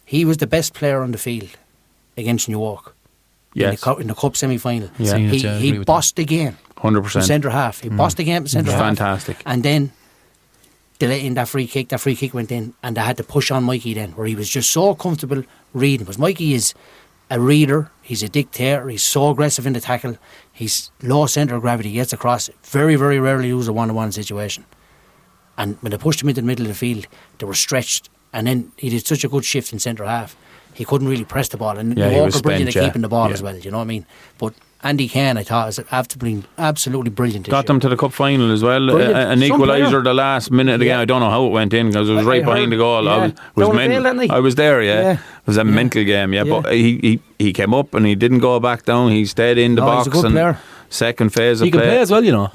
[SPEAKER 2] He was the best player on the field against Newark.
[SPEAKER 3] Yes.
[SPEAKER 2] In the cup semi-final.
[SPEAKER 3] Yeah.
[SPEAKER 2] He bossed the game.
[SPEAKER 3] 100%.
[SPEAKER 2] Centre half. He bossed the game at centre half.
[SPEAKER 3] Fantastic.
[SPEAKER 2] And then they let in that free kick. That free kick went in, and they had to push on Mikey then, where he was just so comfortable reading. Because Mikey is a reader. He's a dictator. He's so aggressive in the tackle. He's low centre of gravity. He gets across. Very, very rarely lose a one-on-one situation. And when they pushed him into the middle of the field, they were stretched. And then he did such a good shift in centre half. He couldn't really press the ball. And Walker brilliant at keeping the ball as well. You know what I mean? But Andy Kane, I thought, was absolutely brilliant.
[SPEAKER 3] Got them to the cup final as well. An
[SPEAKER 2] Some
[SPEAKER 3] equaliser
[SPEAKER 2] player.
[SPEAKER 3] the last minute of the game. I don't know how it went in because it was right behind the goal.
[SPEAKER 2] Yeah.
[SPEAKER 3] I was there, It was a mental game, but he came up and he didn't go back down. He stayed in the box.
[SPEAKER 2] He's a good player.
[SPEAKER 3] Second phase of
[SPEAKER 1] He can play as well, you know.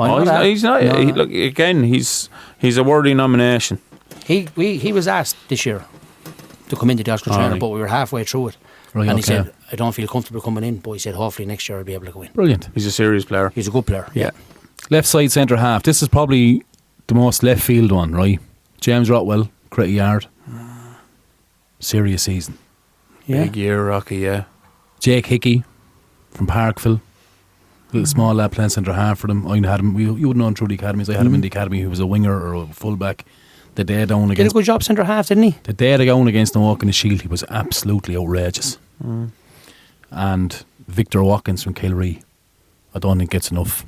[SPEAKER 3] He's not. Look, again, he's a worthy nomination.
[SPEAKER 2] He was asked this year to come into the Oscar trainer, but we were halfway through it.
[SPEAKER 1] Right,
[SPEAKER 2] and he said, I don't feel comfortable coming in, but he said, hopefully next year I'll be able to go in.
[SPEAKER 1] Brilliant.
[SPEAKER 3] He's a serious player.
[SPEAKER 2] He's a good player. Yeah.
[SPEAKER 1] Left side centre half. This is probably the most left field one, right? James Rotwell, Cretty Yard. Serious season.
[SPEAKER 2] Yeah.
[SPEAKER 3] Big year, Rocky, yeah.
[SPEAKER 1] Jake Hickey from Parkville. Little small lad playing centre half for them. I had him. You wouldn't know him through the academies. I had him in the academy. He was a winger or a fullback. The day down
[SPEAKER 2] Did a
[SPEAKER 1] against
[SPEAKER 2] good job centre half, didn't he?
[SPEAKER 1] the day down against Newark in the Shield, he was absolutely outrageous. And Victor Watkins from Kilree, I don't think gets enough.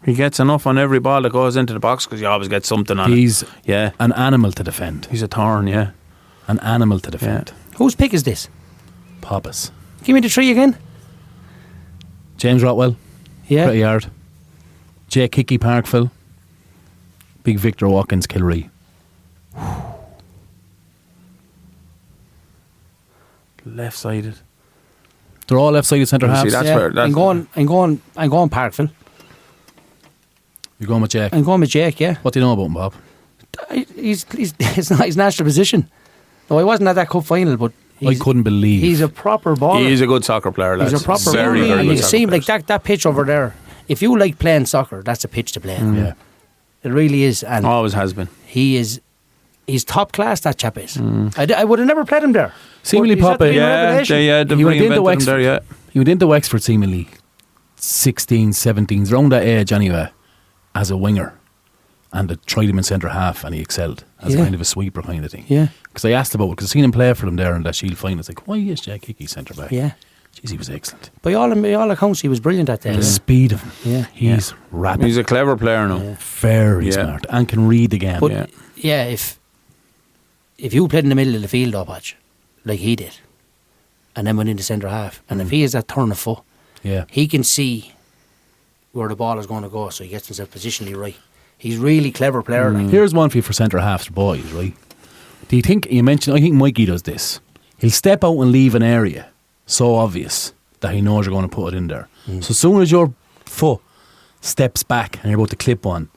[SPEAKER 3] He gets enough on every ball that goes into the box because you always get something on
[SPEAKER 1] He's
[SPEAKER 3] it.
[SPEAKER 1] an animal to defend.
[SPEAKER 3] He's a thorn,
[SPEAKER 1] An animal to defend.
[SPEAKER 2] Whose pick is this?
[SPEAKER 1] Papa's.
[SPEAKER 2] Give me the three again.
[SPEAKER 1] James Rotwell,
[SPEAKER 2] Yeah.
[SPEAKER 1] Cretty Yard. Jake Hickey, Parkville. Big Victor Watkins, Kilree.
[SPEAKER 3] Left-sided.
[SPEAKER 1] They're all left-sided centre
[SPEAKER 3] You see,
[SPEAKER 1] halves.
[SPEAKER 3] that's
[SPEAKER 2] Yeah.
[SPEAKER 3] where... That's
[SPEAKER 2] I'm going Parkville.
[SPEAKER 1] You're going with Jake.
[SPEAKER 2] I'm going with Jake, yeah.
[SPEAKER 1] What do you know about him, Bob?
[SPEAKER 2] It's not his national position. No, I wasn't at that cup final, but
[SPEAKER 1] I couldn't believe.
[SPEAKER 2] he's a proper baller.
[SPEAKER 3] He is a good soccer player, lads.
[SPEAKER 2] He's a proper
[SPEAKER 3] very,
[SPEAKER 2] baller.
[SPEAKER 3] very
[SPEAKER 2] And
[SPEAKER 3] good
[SPEAKER 2] you
[SPEAKER 3] soccer
[SPEAKER 2] see him
[SPEAKER 3] players.
[SPEAKER 2] like that pitch over there. If you like playing soccer, that's a pitch to play.
[SPEAKER 1] Yeah.
[SPEAKER 2] It really is. And
[SPEAKER 3] Always has been.
[SPEAKER 2] he's top class, that chap is. I would have never played him there.
[SPEAKER 1] Seemingly
[SPEAKER 2] But he's
[SPEAKER 1] Papa,
[SPEAKER 2] had to be a
[SPEAKER 3] Yeah,
[SPEAKER 2] revelation.
[SPEAKER 3] they've
[SPEAKER 1] He went into
[SPEAKER 3] reinvented him
[SPEAKER 1] Wexford.
[SPEAKER 3] there, yeah.
[SPEAKER 1] He went into Wexford seemingly 16, 17, around that age anyway, as a winger. And they tried him in centre half and he excelled as
[SPEAKER 2] Yeah.
[SPEAKER 1] kind of a sweeper kind of thing.
[SPEAKER 2] Yeah.
[SPEAKER 1] Because I asked about it, because I seen him play for them there in that Shield final. It's like, why is Jack Hickey centre back?
[SPEAKER 2] Yeah.
[SPEAKER 1] Jeez, he was excellent.
[SPEAKER 2] By all accounts, he was brilliant at that.
[SPEAKER 1] The speed of him.
[SPEAKER 2] Yeah.
[SPEAKER 1] He's rapid.
[SPEAKER 3] He's a clever player now.
[SPEAKER 2] Yeah.
[SPEAKER 1] very
[SPEAKER 3] Yeah.
[SPEAKER 1] smart and can read the game.
[SPEAKER 2] But
[SPEAKER 3] Yeah.
[SPEAKER 2] if you played in the middle of the field up patch, like he did, and then went into centre half, and if he has that turn of foot,
[SPEAKER 1] Yeah.
[SPEAKER 2] he can see where the ball is going to go, so he gets himself positionally right. He's really clever player. Like.
[SPEAKER 1] Here's one for you for centre halves boys, right? Do you think, I think Mikey does this. He'll step out and leave an area so obvious that he knows you're going to put it in there. So as soon as your foot steps back and you're about to clip one,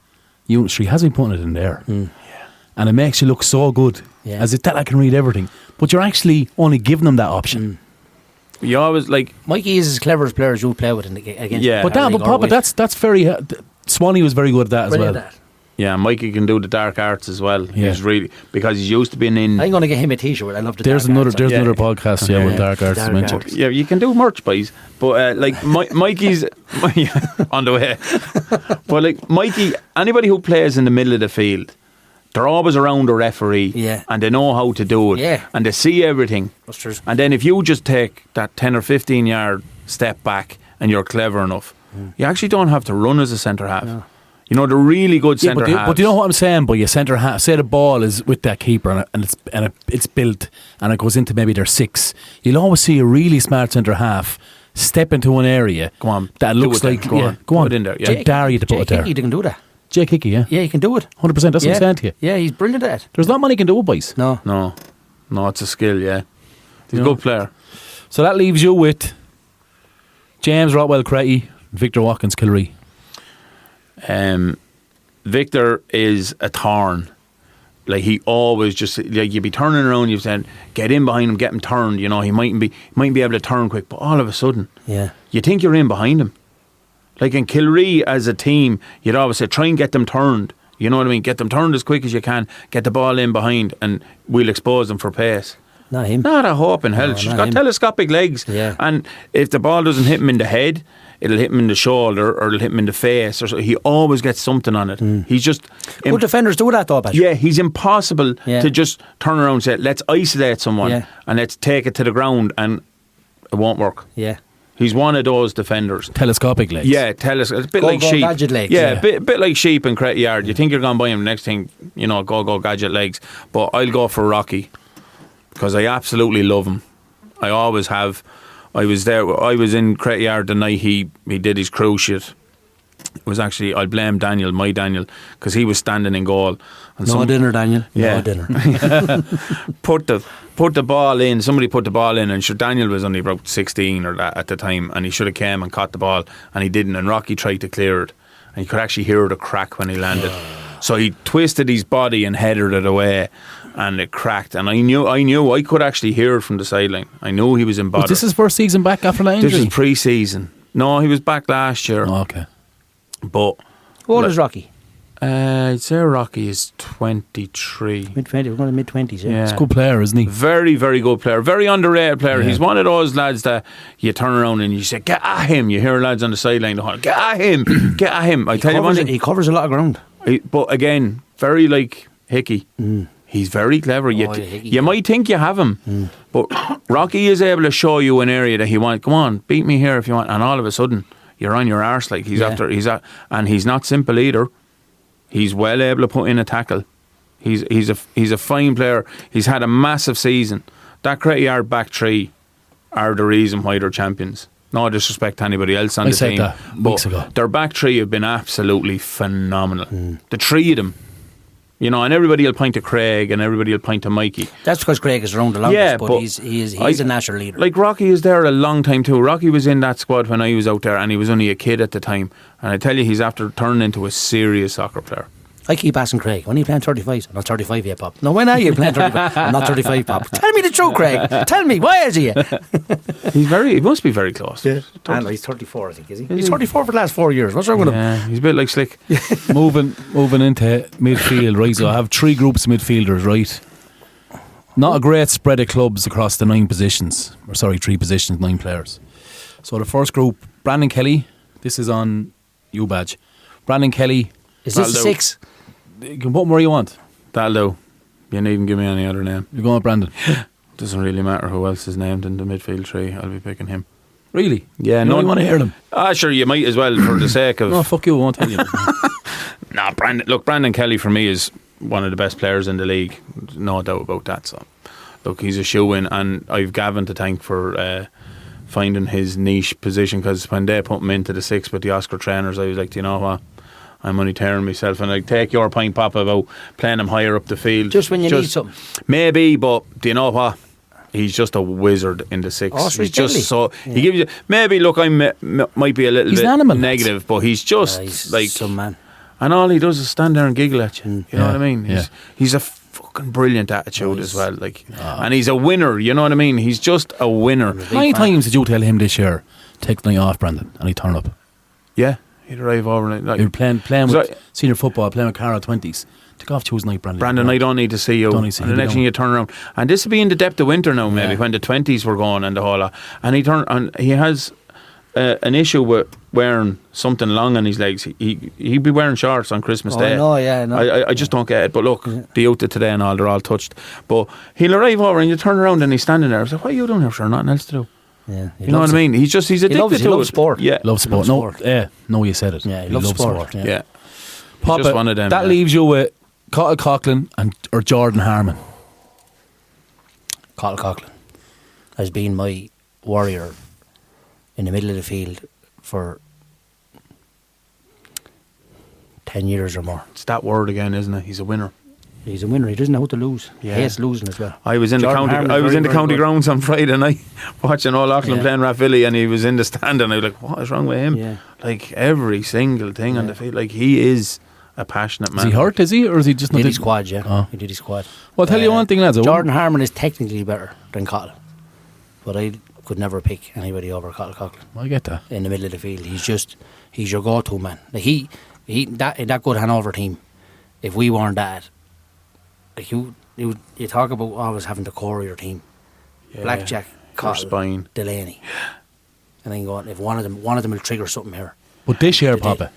[SPEAKER 1] he has been putting it in there. And it makes you look so good.
[SPEAKER 2] Yeah.
[SPEAKER 1] As if that I can read everything. But you're actually only giving them that option.
[SPEAKER 3] You always, like...
[SPEAKER 2] Mikey is as clever as players you play with against.
[SPEAKER 3] Yeah.
[SPEAKER 1] But
[SPEAKER 2] Harry
[SPEAKER 1] Papa,
[SPEAKER 2] Gorwitz.
[SPEAKER 1] that's very... Swanee was very good at that as
[SPEAKER 2] Brilliant
[SPEAKER 1] well.
[SPEAKER 2] at that.
[SPEAKER 3] Yeah, Mikey can do the dark arts as well.
[SPEAKER 1] Yeah.
[SPEAKER 3] He's really... Because he's used to being in...
[SPEAKER 2] I'm going to get him a t-shirt. I love the
[SPEAKER 1] There's
[SPEAKER 2] dark
[SPEAKER 1] another
[SPEAKER 2] arts.
[SPEAKER 1] there's
[SPEAKER 3] Yeah.
[SPEAKER 1] another podcast,
[SPEAKER 2] Yeah.
[SPEAKER 1] with dark arts
[SPEAKER 2] Dark
[SPEAKER 1] mentioned.
[SPEAKER 2] arts.
[SPEAKER 3] Yeah, you can do merch, boys. But like Mikey's on the way. But like Mikey, anybody who plays in the middle of the field, they're always around the referee.
[SPEAKER 2] Yeah.
[SPEAKER 3] And they know how to do it.
[SPEAKER 2] Yeah.
[SPEAKER 3] And they see everything.
[SPEAKER 2] That's true.
[SPEAKER 3] And then if you just take that 10 or 15 yard step back and you're clever enough, you actually don't have to run as a centre half.
[SPEAKER 2] No.
[SPEAKER 3] You know, the really good
[SPEAKER 1] Yeah,
[SPEAKER 3] centre halves.
[SPEAKER 1] but you know what I'm saying? By your centre half, say the ball is with that keeper and it's built and it goes into maybe their six. You'll always see a really smart centre half step into an area
[SPEAKER 3] Go on,
[SPEAKER 1] that
[SPEAKER 3] do
[SPEAKER 1] looks
[SPEAKER 3] it then.
[SPEAKER 1] like
[SPEAKER 3] Go on.
[SPEAKER 1] go
[SPEAKER 3] Put
[SPEAKER 1] on
[SPEAKER 3] it in there, yeah.
[SPEAKER 1] I dare you to put it there.
[SPEAKER 2] He can do that.
[SPEAKER 1] Jake Hickey, yeah.
[SPEAKER 2] Yeah, he can do it.
[SPEAKER 1] 100%, that's what I'm saying to you.
[SPEAKER 2] Yeah, he's brilliant at it.
[SPEAKER 1] There's not many can do it, boys.
[SPEAKER 3] No, it's a skill, yeah. He's a good player.
[SPEAKER 1] So that leaves you with James Rotwell Cretty, Victor Watkins Kilree.
[SPEAKER 3] Victor is a thorn. Like, he always just, like, you'd be turning around, you've said, get in behind him, get him turned, you know, he mightn't be able to turn quick, but all of a sudden, you think you're in behind him. Like in Kilree as a team, you'd always say, try and get them turned. You know what I mean? Get them turned as quick as you can, get the ball in behind, and we'll expose them for pace.
[SPEAKER 2] Not him.
[SPEAKER 3] Not a hope in hell. She's got telescopic legs.
[SPEAKER 2] Yeah.
[SPEAKER 3] And if the ball doesn't hit him in the head, it'll hit him in the shoulder or it'll hit him in the face. Or so. He always gets something on it. He's just...
[SPEAKER 2] Good defenders do that though, Patrick.
[SPEAKER 3] Yeah, he's impossible to just turn around and say, let's isolate someone and let's take it to the ground, and it won't work.
[SPEAKER 2] Yeah.
[SPEAKER 3] He's one of those defenders.
[SPEAKER 1] Telescopic legs.
[SPEAKER 3] Yeah, it's a bit like sheep.
[SPEAKER 2] Gadget legs.
[SPEAKER 3] Yeah, bit like sheep in Cretty Yard. You think you're going to buy him, next thing, you know, go gadget legs. But I'll go for Rocky, because I absolutely love him. I always have. I was in Cretty Yard the night he did his cruise shit. It was actually, I blame my Daniel, because he was standing in goal. And
[SPEAKER 2] dinner, Daniel.
[SPEAKER 3] Yeah.
[SPEAKER 2] No dinner.
[SPEAKER 3] put the ball in. Somebody put the ball in, and sure, Daniel was only about 16 or that at the time, and he should have came and caught the ball, and he didn't. And Rocky tried to clear it, and you could actually hear the crack when he landed. So he twisted his body and headed it away, and it cracked. And I knew I could actually hear it from the sideline. I knew he was in bother.
[SPEAKER 1] Was this his first season back after that injury?
[SPEAKER 3] This was pre-season. No, he was back last year.
[SPEAKER 1] Oh, okay.
[SPEAKER 3] But
[SPEAKER 2] How old is Rocky?
[SPEAKER 3] I'd say Rocky is 23.
[SPEAKER 2] Mid-20s. We're going to mid-20s, yeah.
[SPEAKER 1] He's a good player, isn't he?
[SPEAKER 3] Very, very good player. Very underrated player.
[SPEAKER 1] Yeah.
[SPEAKER 3] He's one of those lads that you turn around and you say, get at him. You hear lads on the sideline, get at him, get at him. I tell you one thing.
[SPEAKER 2] He covers a lot of ground.
[SPEAKER 3] But again, very like Hickey. He's very clever. You might think you have him, but Rocky is able to show you an area that he wants. Come on, beat me here if you want. And all of a sudden, you're on your arse. Like and he's not simple either. He's well able to put in a tackle. He's a fine player. He's had a massive season. That Cretty Yard back three are the reason why they're champions. No disrespect to anybody else on the team.
[SPEAKER 1] I said that weeks ago.
[SPEAKER 3] Their back three have been absolutely phenomenal. The three of them. You know, and everybody will point to Craig and everybody will point to Mikey.
[SPEAKER 2] That's because Craig is around the longest, but he's a natural leader.
[SPEAKER 3] Like, Rocky is there a long time too. Rocky was in that squad when I was out there, and he was only a kid at the time. And I tell you, he's after turning into a serious soccer player.
[SPEAKER 2] I keep asking Craig, when are you playing 35? I'm not 35 yet, Pop. No, when are you playing 35? I'm not 35, Pop. Tell me the truth, Craig. Tell me, why is he?
[SPEAKER 3] He must be very close.
[SPEAKER 2] Yeah. And he's 34, I think, is he? He's 34 for the last 4 years. What's wrong with him?
[SPEAKER 3] He's a bit like Slick.
[SPEAKER 1] Moving into midfield, right? So I have three groups of midfielders, right? Not a great spread of clubs across the 3 positions, 9 players. So the first group, Brandon Kelly. This is on you, Badge. Brandon Kelly.
[SPEAKER 2] Is this a 6?
[SPEAKER 1] You can put where you want.
[SPEAKER 3] That'll do. You needn't give me any other name.
[SPEAKER 1] You're going with Brandon.
[SPEAKER 3] Doesn't really matter who else is named in the midfield three. I'll be picking him.
[SPEAKER 1] Really?
[SPEAKER 3] Yeah.
[SPEAKER 1] No, you want to hear them?
[SPEAKER 3] Sure, you might as well, for the sake of...
[SPEAKER 1] No, fuck you, I won't tell you.
[SPEAKER 3] Nah, Brandon Kelly for me is one of the best players in the league. No doubt about that. So, look, he's a shoe-in, and I've Gavin to thank for finding his niche position, because when they put him into the 6 with the Oscar trainers, I was like, do you know what? I'm only tearing myself, and I take your point, Papa, about playing him higher up the field.
[SPEAKER 2] Just when you need something.
[SPEAKER 3] Maybe, but do you know what? He's just a wizard in the 6.
[SPEAKER 2] Oh,
[SPEAKER 3] he's just so he gives you. Maybe look, I might be a little bit negative, but he's just
[SPEAKER 2] he's
[SPEAKER 3] like
[SPEAKER 2] some man.
[SPEAKER 3] And all he does is stand there and giggle at you. You know what I mean?
[SPEAKER 1] Yeah.
[SPEAKER 3] He's a fucking brilliant attitude as well. Like, and he's a winner. You know what I mean? He's just a winner.
[SPEAKER 1] How many times did you tell him this year, take the night off, Brandon, and he'd turn up?
[SPEAKER 3] Yeah. He'd arrive overnight. Like,
[SPEAKER 1] you're playing with senior football, playing with Carlow 20s. Take off Tuesday night, Brandon.
[SPEAKER 3] Brandon, I don't need to see you. And the next thing you turn around, and this would be in the depth of winter now, maybe when the 20s were going and the whole lot. And he has an issue with wearing something long on his legs. He'd be wearing shorts on Christmas Day.
[SPEAKER 2] No, yeah, no.
[SPEAKER 3] I just don't get it. But look, the youth of today and all, they're all touched. But he'll arrive over and you turn around and he's standing there. I was like, what are you doing here, sir? Nothing else to do.
[SPEAKER 2] Yeah,
[SPEAKER 3] you know what I mean? He's addicted to it.
[SPEAKER 2] He loves sport.
[SPEAKER 3] Yeah,
[SPEAKER 1] loves sport. No, you said it.
[SPEAKER 2] Yeah, he loves sport.
[SPEAKER 3] Yeah.
[SPEAKER 1] Papa,
[SPEAKER 3] just one of them.
[SPEAKER 1] That leaves you with Cottle Coughlin or Jordan Harmon.
[SPEAKER 2] Cottle Coughlin has been my warrior in the middle of the field for 10 years or more.
[SPEAKER 3] It's that word again, isn't it? He's a winner.
[SPEAKER 2] He's a winner. He doesn't know how to lose.
[SPEAKER 3] Yeah.
[SPEAKER 2] He hates losing as well.
[SPEAKER 3] I was in
[SPEAKER 2] Jordan
[SPEAKER 3] the county.
[SPEAKER 2] Harmon,
[SPEAKER 3] I was
[SPEAKER 2] very,
[SPEAKER 3] in the
[SPEAKER 2] very
[SPEAKER 3] county
[SPEAKER 2] good.
[SPEAKER 3] grounds on Friday night watching All Auckland
[SPEAKER 2] Yeah.
[SPEAKER 3] playing Rathvilly, and he was in the stand, and I was like, "What is wrong with him?"
[SPEAKER 2] Yeah.
[SPEAKER 3] Like every single thing on the field, like he is a passionate man.
[SPEAKER 1] Is he hurt, is he? Or is he just
[SPEAKER 2] He
[SPEAKER 1] not...
[SPEAKER 2] did his quad, yeah.
[SPEAKER 1] Oh.
[SPEAKER 2] He did his quad.
[SPEAKER 1] Well, I'll tell you one thing, lads.
[SPEAKER 2] Jordan Harmon is technically better than Cottle, but I could never pick anybody over Cottle Coughlin
[SPEAKER 1] I get that.
[SPEAKER 2] in the middle of the field. He's your go-to man. Like he that good Hanover team. If we weren't that, like you talk about always having the core of your team.
[SPEAKER 3] Yeah.
[SPEAKER 2] Blackjack,
[SPEAKER 3] Your
[SPEAKER 2] Cottle,
[SPEAKER 3] spine.
[SPEAKER 2] Delaney, and then going if one of them will trigger something here.
[SPEAKER 1] But this year,
[SPEAKER 2] They did.
[SPEAKER 1] Papa,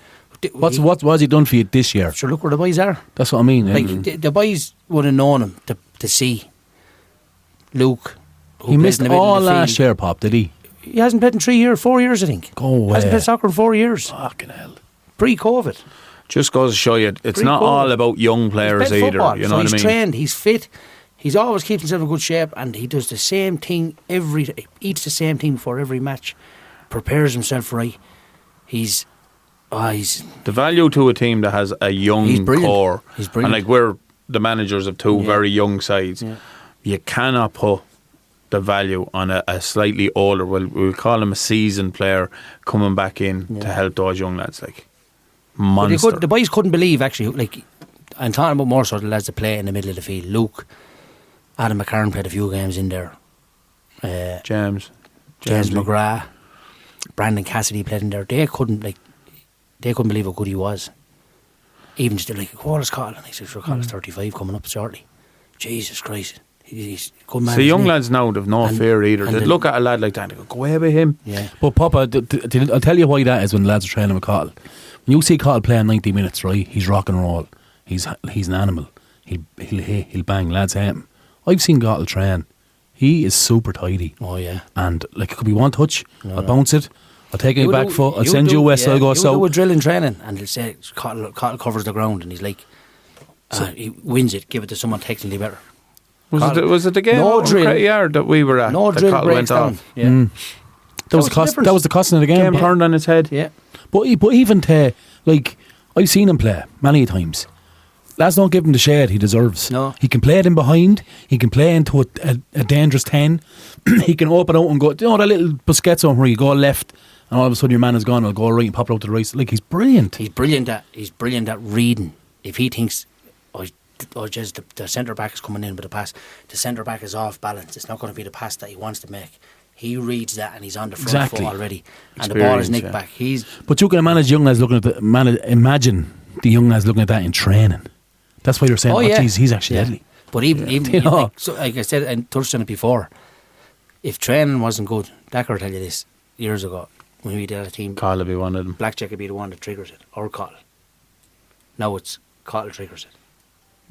[SPEAKER 1] what's he done for you this year?
[SPEAKER 2] Sure, look where the boys are.
[SPEAKER 1] That's what I mean.
[SPEAKER 2] Like the boys would have known him to see. Luke, who
[SPEAKER 1] he
[SPEAKER 2] plays
[SPEAKER 1] missed
[SPEAKER 2] in the middle
[SPEAKER 1] all
[SPEAKER 2] of the
[SPEAKER 1] last
[SPEAKER 2] field.
[SPEAKER 1] year, Pop, did he?
[SPEAKER 2] He hasn't played in 4 years, I think.
[SPEAKER 1] Go away.
[SPEAKER 2] Hasn't played soccer in 4 years.
[SPEAKER 1] Fucking hell.
[SPEAKER 2] Pre-COVID.
[SPEAKER 3] Just goes to show you, it's not
[SPEAKER 2] Pre-COVID.
[SPEAKER 3] all about young players
[SPEAKER 2] He's played
[SPEAKER 3] either.
[SPEAKER 2] football,
[SPEAKER 3] You know
[SPEAKER 2] so
[SPEAKER 3] what I
[SPEAKER 2] he's
[SPEAKER 3] mean?
[SPEAKER 2] trained, he's fit. He's always keeps himself in good shape, and he does the same thing eats the same thing for every match. Prepares himself right. He's
[SPEAKER 3] The value to a team that has a young
[SPEAKER 2] He's brilliant.
[SPEAKER 3] core,
[SPEAKER 2] He's brilliant.
[SPEAKER 3] and like we're the managers of two
[SPEAKER 2] Yeah.
[SPEAKER 3] very young sides,
[SPEAKER 2] Yeah.
[SPEAKER 3] you cannot put the value on a slightly older, we'll call him a seasoned player coming back in to
[SPEAKER 2] Yeah.
[SPEAKER 3] help those young lads. Like
[SPEAKER 2] But
[SPEAKER 3] monster.
[SPEAKER 2] the boys couldn't believe, actually, like, I'm talking about more so the lads that play in the middle of the field. Luke, Adam McCarran played a few games in there.
[SPEAKER 3] James
[SPEAKER 2] McGrath, Brandon Cassidy played in there. They couldn't believe how good he was. Even just like, what is Colin? He said, sure, Colin's 35 coming up shortly. Jesus Christ. He's a good man.
[SPEAKER 3] So young
[SPEAKER 2] isn't he?
[SPEAKER 3] lads now, they've no
[SPEAKER 2] And-
[SPEAKER 3] fear either.
[SPEAKER 2] and
[SPEAKER 3] They
[SPEAKER 2] the-
[SPEAKER 3] look at a lad like that and they go, go away with him.
[SPEAKER 2] Yeah.
[SPEAKER 1] But Papa, I'll tell you why that is when the lads are training with Cottle. When you see Cottle playing 90 minutes, right, he's rock and roll. He's an animal. He'll bang, lads hate him. I've seen Cottle train. He is super tidy.
[SPEAKER 2] Oh, yeah.
[SPEAKER 1] And like it could be one touch,
[SPEAKER 2] No,
[SPEAKER 1] I'll
[SPEAKER 2] no.
[SPEAKER 1] bounce it, I'll take it
[SPEAKER 2] You
[SPEAKER 1] back
[SPEAKER 2] do-
[SPEAKER 1] foot, I'll send you west, I'll go
[SPEAKER 2] you do
[SPEAKER 1] south.
[SPEAKER 2] a drill in training, and he'll say Cottle covers the ground, and he's like, he wins it, give it to someone technically better.
[SPEAKER 3] Was it the game
[SPEAKER 2] No
[SPEAKER 3] on
[SPEAKER 2] drill.
[SPEAKER 3] Credit Yard that we were at?
[SPEAKER 2] No
[SPEAKER 3] that
[SPEAKER 2] drill
[SPEAKER 3] Cottle
[SPEAKER 2] breaks
[SPEAKER 3] went
[SPEAKER 2] down.
[SPEAKER 3] off?
[SPEAKER 2] Yeah.
[SPEAKER 1] That was
[SPEAKER 2] So
[SPEAKER 1] the
[SPEAKER 2] it's
[SPEAKER 1] cost.
[SPEAKER 2] different.
[SPEAKER 1] That was the cost of the game.
[SPEAKER 3] Game turned on its head.
[SPEAKER 2] Yeah.
[SPEAKER 1] But even to like, I've seen him play many times. Lads don't give him the shade he deserves.
[SPEAKER 2] No.
[SPEAKER 1] He can play it in behind. He can play into a dangerous 10. He can open out and go. You know that little Busquets on where you go left, and all of a sudden your man is gone. I'll go right and pop it out to the right. Like he's brilliant.
[SPEAKER 2] He's brilliant at reading. If he thinks, just the centre back is coming in with a pass, the centre back is off balance. It's not going to be the pass that he wants to make. He reads that and he's on the front
[SPEAKER 1] Exactly.
[SPEAKER 2] foot already, and the ball is
[SPEAKER 3] Experience,
[SPEAKER 2] nicked
[SPEAKER 3] yeah.
[SPEAKER 2] back. He's
[SPEAKER 1] But you can manage young lads looking at imagine the young lads looking at that in training. That's why you're saying, oh,
[SPEAKER 2] yeah.
[SPEAKER 1] geez, he's actually
[SPEAKER 2] Yeah.
[SPEAKER 1] deadly.
[SPEAKER 2] But even
[SPEAKER 1] You know.
[SPEAKER 2] like I said and touched on it before, if training wasn't good, Dakar will tell you this years ago when we did a team,
[SPEAKER 3] Carlow be one of them.
[SPEAKER 2] Blackjack would be the one that triggers it, or Cottle. Now it's Cottle triggers it.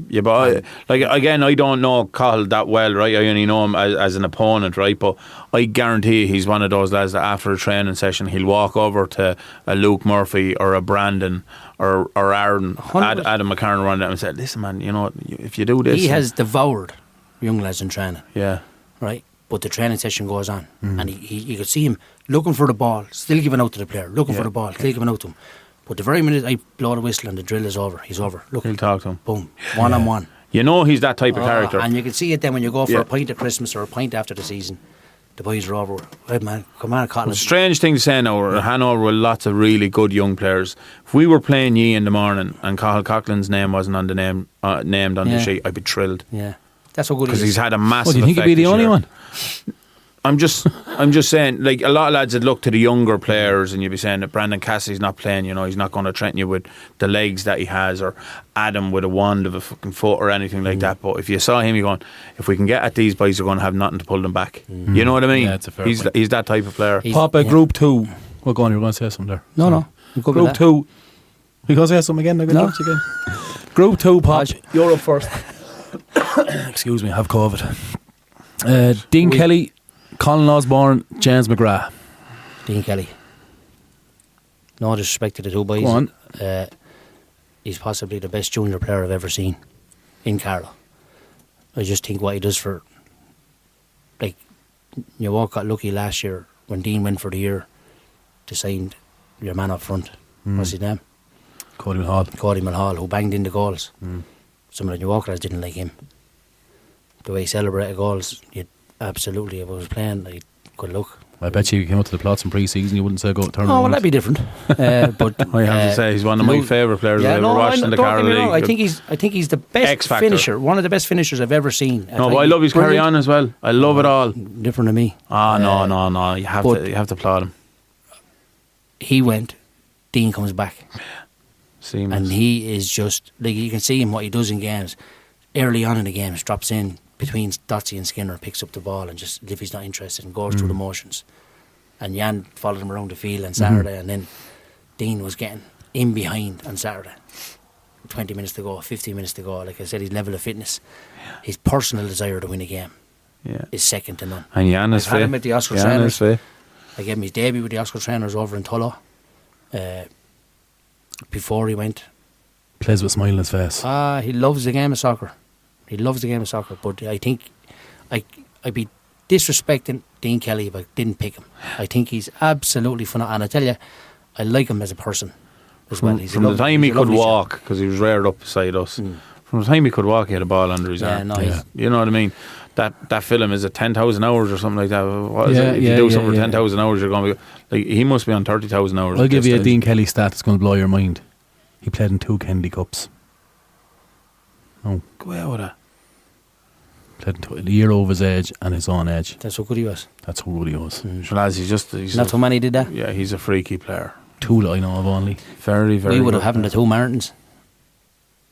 [SPEAKER 3] Yeah, but again, I don't know Cahill that well, right? I only know him as an opponent, right? But I guarantee he's one of those lads that after a training session, he'll walk over to a Luke Murphy or a Brandon or Aaron,
[SPEAKER 2] 100%.
[SPEAKER 3] Adam McCarran around there and say, listen, man, you know what? If you do this...
[SPEAKER 2] He has devoured young lads in training,
[SPEAKER 3] Yeah.
[SPEAKER 2] right? But the training session goes on, and you could see him looking for the ball, still giving out to the player, looking for the ball, still giving out to him. But the very minute I blow the whistle and the drill is over, he's over. Look,
[SPEAKER 3] He'll talk to him.
[SPEAKER 2] boom, one on one.
[SPEAKER 3] You know he's that type of character.
[SPEAKER 2] And you can see it then when you go for
[SPEAKER 3] Yeah.
[SPEAKER 2] a pint at Christmas or a pint after the season. The boys are over. Right, man, come on, Cotton.
[SPEAKER 3] Strange thing to say now, Hanover with lots of really good young players. If we were playing Yee in the morning and Cahill Coughlin's name wasn't on the named on the
[SPEAKER 2] Yeah.
[SPEAKER 3] sheet, I'd be thrilled.
[SPEAKER 2] Yeah, that's how good he
[SPEAKER 3] Because
[SPEAKER 2] is.
[SPEAKER 3] he's had a massive
[SPEAKER 1] Well, do you think he'd be
[SPEAKER 3] effect
[SPEAKER 1] the
[SPEAKER 3] this
[SPEAKER 1] only
[SPEAKER 3] year.
[SPEAKER 1] one?
[SPEAKER 3] I'm just saying, like, a lot of lads would look to the younger players and you'd be saying that Brandon Cassidy's not playing, you know, he's not going to threaten you with the legs that he has, or Adam with a wand of a fucking foot or anything like that. But if you saw him, you're going, if we can get at these boys, we're going to have nothing to pull them back. You know what I mean?
[SPEAKER 1] Yeah, it's a fair
[SPEAKER 3] he's
[SPEAKER 1] point.
[SPEAKER 3] he's that type of player.
[SPEAKER 2] He's-
[SPEAKER 1] Papa,
[SPEAKER 2] yeah.
[SPEAKER 1] Group 2. Well, go on, you're going to say something there.
[SPEAKER 2] No, no. I'm good with
[SPEAKER 1] Group
[SPEAKER 2] that.
[SPEAKER 1] 2. You going to say something again?
[SPEAKER 2] No.
[SPEAKER 1] Again. Group 2, Pop.
[SPEAKER 2] Hodge.
[SPEAKER 1] You're up first. Excuse me, I have COVID. Dean
[SPEAKER 2] We-
[SPEAKER 1] Kelly, Colin Osborne, James McGrath.
[SPEAKER 2] Dean Kelly. No disrespect to the two boys.
[SPEAKER 1] Go on.
[SPEAKER 2] He's possibly the best junior player I've ever seen in Carlow. I just think what he does for, like, you all got lucky last year when Dean went for the year to sign your man up front. What's his name?
[SPEAKER 1] Cody Mulhall,
[SPEAKER 2] who banged in the goals. Some of the New Walkers didn't like him. The way he celebrated goals, if I was playing, good luck.
[SPEAKER 1] I bet you came out to the plots in pre-season, you wouldn't say go turn.
[SPEAKER 2] Oh, well, that'd be different. But
[SPEAKER 3] I have to say, he's one of my favourite players I've ever watched in the Carlow League.
[SPEAKER 2] I think he's the best finisher, one of the best finishers I've ever seen.
[SPEAKER 3] I love his carry on as well. I love it all.
[SPEAKER 2] Different to me.
[SPEAKER 3] No. You have to applaud him.
[SPEAKER 2] He went. Dean comes back.
[SPEAKER 3] Seamless.
[SPEAKER 2] And he is just like, you can see him what he does in games. Early on in the games, drops in between Dotsy and Skinner, picks up the ball and just, if he's not interested, and goes through the motions. And Jan followed him around the field on Saturday, and then Dean was getting in behind on Saturday. 20 minutes to go, 15 minutes to go. Like I said, his level of fitness, his personal desire to win a game is second to none.
[SPEAKER 3] And Jan is
[SPEAKER 2] I've had him at the Oscar
[SPEAKER 3] Jan
[SPEAKER 2] Trainers.
[SPEAKER 3] is
[SPEAKER 2] I gave him his debut with the Oscar Trainers over in Tullow. Before he went.
[SPEAKER 1] Plays with a smile on his face.
[SPEAKER 2] He loves the game of soccer. But I think I'd be disrespecting Dean Kelly if I didn't pick him. I think he's absolutely phenomenal. And I tell you, I like him as a person as well.
[SPEAKER 3] From the time he could walk, because he was reared up beside us, from the time he could walk, he had a ball under his arm. You know what I mean? That film is at 10,000 hours or something like that. What is it? If you do something for 10,000 hours, you're going to be like, he must be on 30,000 hours.
[SPEAKER 1] I'll give you a Dean Kelly stat that's going to blow your mind. He played in 2 Kennedy Cups. Oh,
[SPEAKER 3] go out with that.
[SPEAKER 1] Played a year over his age and his own age.
[SPEAKER 2] That's how good he was.
[SPEAKER 3] He's
[SPEAKER 2] not too many did that.
[SPEAKER 3] Yeah, he's a freaky player.
[SPEAKER 1] 2 that I know of only.
[SPEAKER 3] Very, very.
[SPEAKER 2] We would have having the 2 Martins.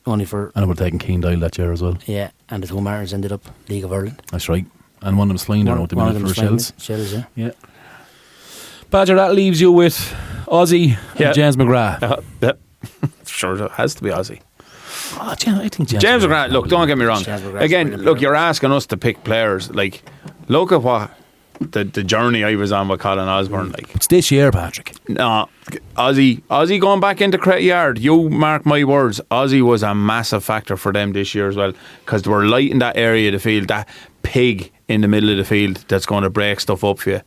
[SPEAKER 2] Only for.
[SPEAKER 1] And I would have taken Keane Dial that year as well.
[SPEAKER 2] Yeah, and the 2 Martins ended up League of Ireland.
[SPEAKER 1] That's right. And one of them's flying there out the minute for Shells.
[SPEAKER 2] Shells,
[SPEAKER 1] yeah. Badger, that leaves you with Ozzy and James McGrath.
[SPEAKER 3] Sure, it has to be Ozzy.
[SPEAKER 1] I think
[SPEAKER 3] James McGrath, look, don't get me wrong. Again, look, you're asking us to pick players. Like, look at what the journey I was on with Colin Osborne. Like,
[SPEAKER 1] it's this year, Patrick.
[SPEAKER 3] No, Ozzy going back into Cretty Yard. You mark my words. Ozzy was a massive factor for them this year as well, because they were light in that area of the field. That pig in the middle of the field that's going to break stuff up for you.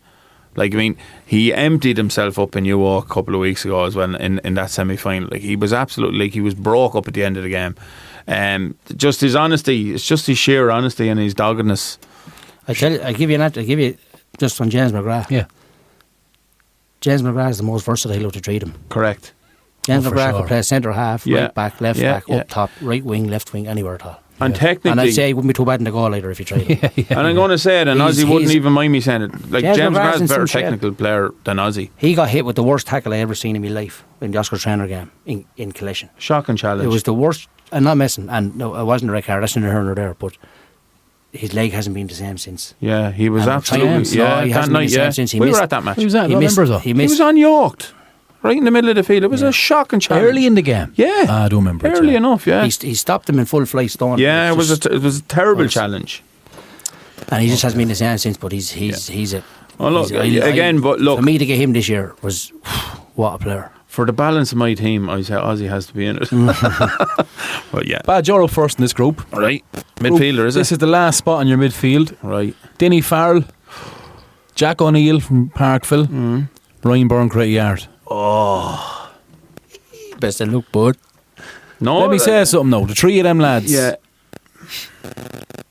[SPEAKER 3] Like, I mean, he emptied himself up in Newark a couple of weeks ago as well in that semi-final. Like, he was absolutely, like, he was broke up at the end of the game. Just his honesty, it's just his sheer honesty and his doggedness.
[SPEAKER 2] I give you just on James McGrath.
[SPEAKER 1] Yeah.
[SPEAKER 2] James McGrath is the most versatile out to treat him.
[SPEAKER 3] Correct.
[SPEAKER 2] James McGrath could play centre half, right back, left back, up top, right wing, left wing, anywhere at all.
[SPEAKER 3] And technically,
[SPEAKER 2] and I'd say he wouldn't be too bad in the goal either if he tried it.
[SPEAKER 3] And I'm going to say it, and Ozzy wouldn't even mind me saying it. Like, James McGrath's a better technical player than Ozzy.
[SPEAKER 2] He got hit with the worst tackle I ever seen in my life in the Oscar Trainer game in Collision.
[SPEAKER 3] Shocking challenge.
[SPEAKER 2] It was the worst. I'm not messing, and no, it wasn't a red card. That's neither here nor there. But his leg hasn't been the same since.
[SPEAKER 3] Yeah, he was absolutely. Yeah,
[SPEAKER 2] he hasn't been the same since.
[SPEAKER 3] We were at that match.
[SPEAKER 1] He was at. He
[SPEAKER 3] was unyoked. Right in the middle of the field. It was a shocking challenge.
[SPEAKER 1] Early in the game.
[SPEAKER 3] Yeah.
[SPEAKER 1] I don't remember.
[SPEAKER 3] Early enough, yeah.
[SPEAKER 2] He stopped him in full flight stone.
[SPEAKER 3] Yeah, it was a terrible challenge.
[SPEAKER 2] And he just hasn't been the same since, but he's a...
[SPEAKER 3] Oh, look, but look...
[SPEAKER 2] For me to get him this year was... What a player.
[SPEAKER 3] For the balance of my team, I say Ozzy has to be in it. Well, yeah.
[SPEAKER 1] Bad, you're up first in this group.
[SPEAKER 3] Right. Midfielder, is it?
[SPEAKER 1] This is the last spot on your midfield.
[SPEAKER 3] Right.
[SPEAKER 1] Denny Farrell, Jack O'Neill from Parkville, Ryan Byrne, Cretty Yard.
[SPEAKER 2] Oh, best of luck, bud.
[SPEAKER 1] No, let me say something now. The 3 of them lads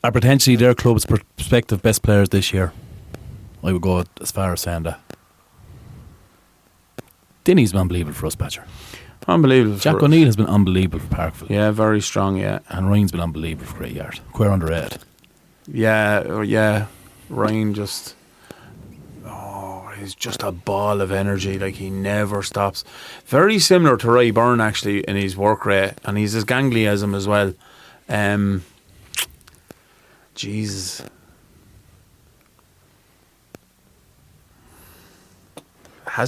[SPEAKER 1] are potentially their club's prospective best players this year. I would go as far as saying that. Denny's been unbelievable for us, Badger.
[SPEAKER 3] Unbelievable.
[SPEAKER 1] Jack O'Neill has been unbelievable for Parkville.
[SPEAKER 3] Yeah, very strong, yeah.
[SPEAKER 1] And Ryan's been unbelievable for Cretty Yard. Queer under 8.
[SPEAKER 3] Yeah. Ryan just... He's just a ball of energy. Like, he never stops. Very similar to Ray Byrne, actually, in his work rate. And he's as gangly as him as well. Jesus.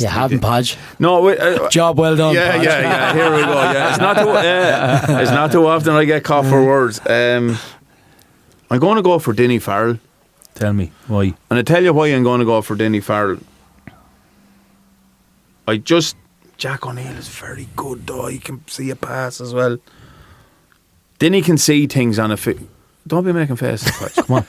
[SPEAKER 2] You haven't, Podge.
[SPEAKER 3] No,
[SPEAKER 2] job well done.
[SPEAKER 3] Yeah,
[SPEAKER 2] Podge.
[SPEAKER 3] yeah. Here we go. Yeah, it's not too often I get caught for words. I'm going to go for Denny Farrell.
[SPEAKER 1] Tell me why.
[SPEAKER 3] And I tell you why I'm going to go for Denny Farrell. Jack O'Neill is very good though. He can see a pass as well. Denny can see things on a don't be making faces. Come on.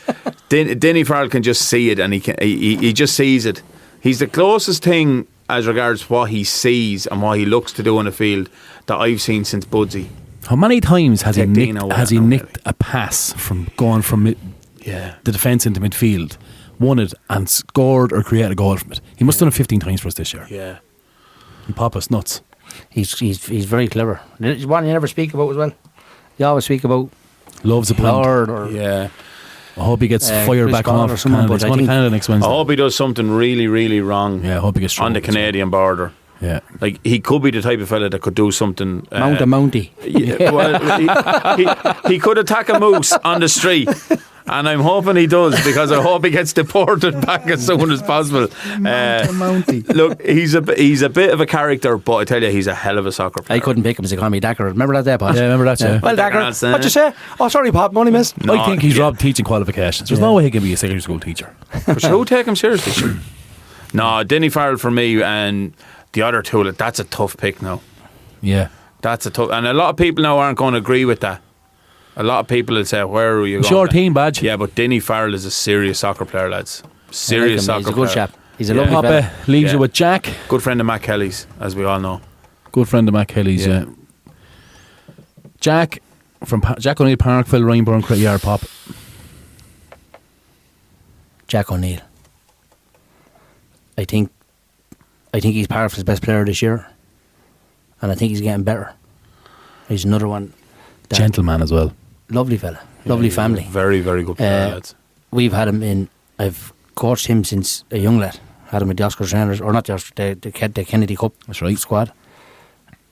[SPEAKER 3] Denny Farrell can just see it, and he just sees it. He's the closest thing as regards what he sees and what he looks to do on the field that I've seen since Budsy.
[SPEAKER 1] How many times has he
[SPEAKER 3] Take Dino
[SPEAKER 1] nicked,
[SPEAKER 3] out
[SPEAKER 1] has he
[SPEAKER 3] now,
[SPEAKER 1] nicked
[SPEAKER 3] really.
[SPEAKER 1] a pass from going from the defence into midfield, won it and scored or created a goal from it? He must have done it 15 times for us this year.
[SPEAKER 3] Yeah.
[SPEAKER 1] And Popa's nuts.
[SPEAKER 2] He's very clever. One you never speak about as well. You always speak about
[SPEAKER 1] Loves a blind.
[SPEAKER 2] Lord or
[SPEAKER 3] Yeah.
[SPEAKER 1] I hope he gets fired
[SPEAKER 2] Chris
[SPEAKER 1] back
[SPEAKER 2] Ball
[SPEAKER 1] on
[SPEAKER 2] or
[SPEAKER 1] for
[SPEAKER 2] someone,
[SPEAKER 1] Canada.
[SPEAKER 2] but
[SPEAKER 1] He's
[SPEAKER 2] I
[SPEAKER 1] going to
[SPEAKER 2] think-
[SPEAKER 1] Canada next
[SPEAKER 3] I
[SPEAKER 1] Wednesday.
[SPEAKER 3] hope he does something really, really wrong
[SPEAKER 1] Yeah, I hope he gets
[SPEAKER 3] on the
[SPEAKER 1] trouble.
[SPEAKER 3] Canadian border.
[SPEAKER 1] Yeah.
[SPEAKER 3] Like, he could be the type of fella that could do something.
[SPEAKER 2] Mounty.
[SPEAKER 3] Yeah, well, he could attack a moose on the street, and I'm hoping he does, because I hope he gets deported back as soon as possible.
[SPEAKER 1] Mounty.
[SPEAKER 3] Look, he's a bit of a character, but I tell you, he's a hell of a soccer player.
[SPEAKER 2] I couldn't pick him as they call me Dacker. Remember that there, Pod?
[SPEAKER 1] Yeah, remember that, yeah.
[SPEAKER 2] Well, Dacker,
[SPEAKER 3] That's it.
[SPEAKER 2] what'd you say? Oh, sorry, Pop, only missed.
[SPEAKER 3] No,
[SPEAKER 1] I think he's
[SPEAKER 3] yeah.
[SPEAKER 1] robbed teaching qualifications. There's no way he can be a secondary school teacher.
[SPEAKER 3] But sure, who take him seriously? No, Denny Farrell for me, and the other two. That's a tough pick now.
[SPEAKER 1] Yeah.
[SPEAKER 3] That's a tough, and a lot of people now aren't going to agree with that. A lot of people will say, "Where are you
[SPEAKER 1] It's
[SPEAKER 3] going?"
[SPEAKER 1] your team badge.
[SPEAKER 3] Yeah, but Denny Farrell is a serious soccer player, lads. Serious
[SPEAKER 2] I like him.
[SPEAKER 3] soccer
[SPEAKER 2] He's a good
[SPEAKER 3] player.
[SPEAKER 2] chap. He's a
[SPEAKER 3] Yeah.
[SPEAKER 2] lovely fella.
[SPEAKER 1] Papa leaves
[SPEAKER 3] Yeah.
[SPEAKER 1] you with Jack.
[SPEAKER 3] Good friend of Matt Kelly's, as we all know.
[SPEAKER 1] Good friend of Matt Kelly's,
[SPEAKER 3] Yeah.
[SPEAKER 1] yeah. Jack from Jack O'Neill, Parkville, Rhineburn, Craig Yard, Pop.
[SPEAKER 2] Jack O'Neill. I think he's Parkville's best player this year, and I think he's getting better. He's another one. that-
[SPEAKER 1] Gentleman as well.
[SPEAKER 2] Lovely fella. Lovely
[SPEAKER 3] Yeah,
[SPEAKER 2] family.
[SPEAKER 3] Very, very good player, lads.
[SPEAKER 2] We've had him in. I've coached him since a young lad. Had him at the Oscar Trainers, or not the Oscar, the Kennedy Cup
[SPEAKER 1] That's right.
[SPEAKER 2] squad.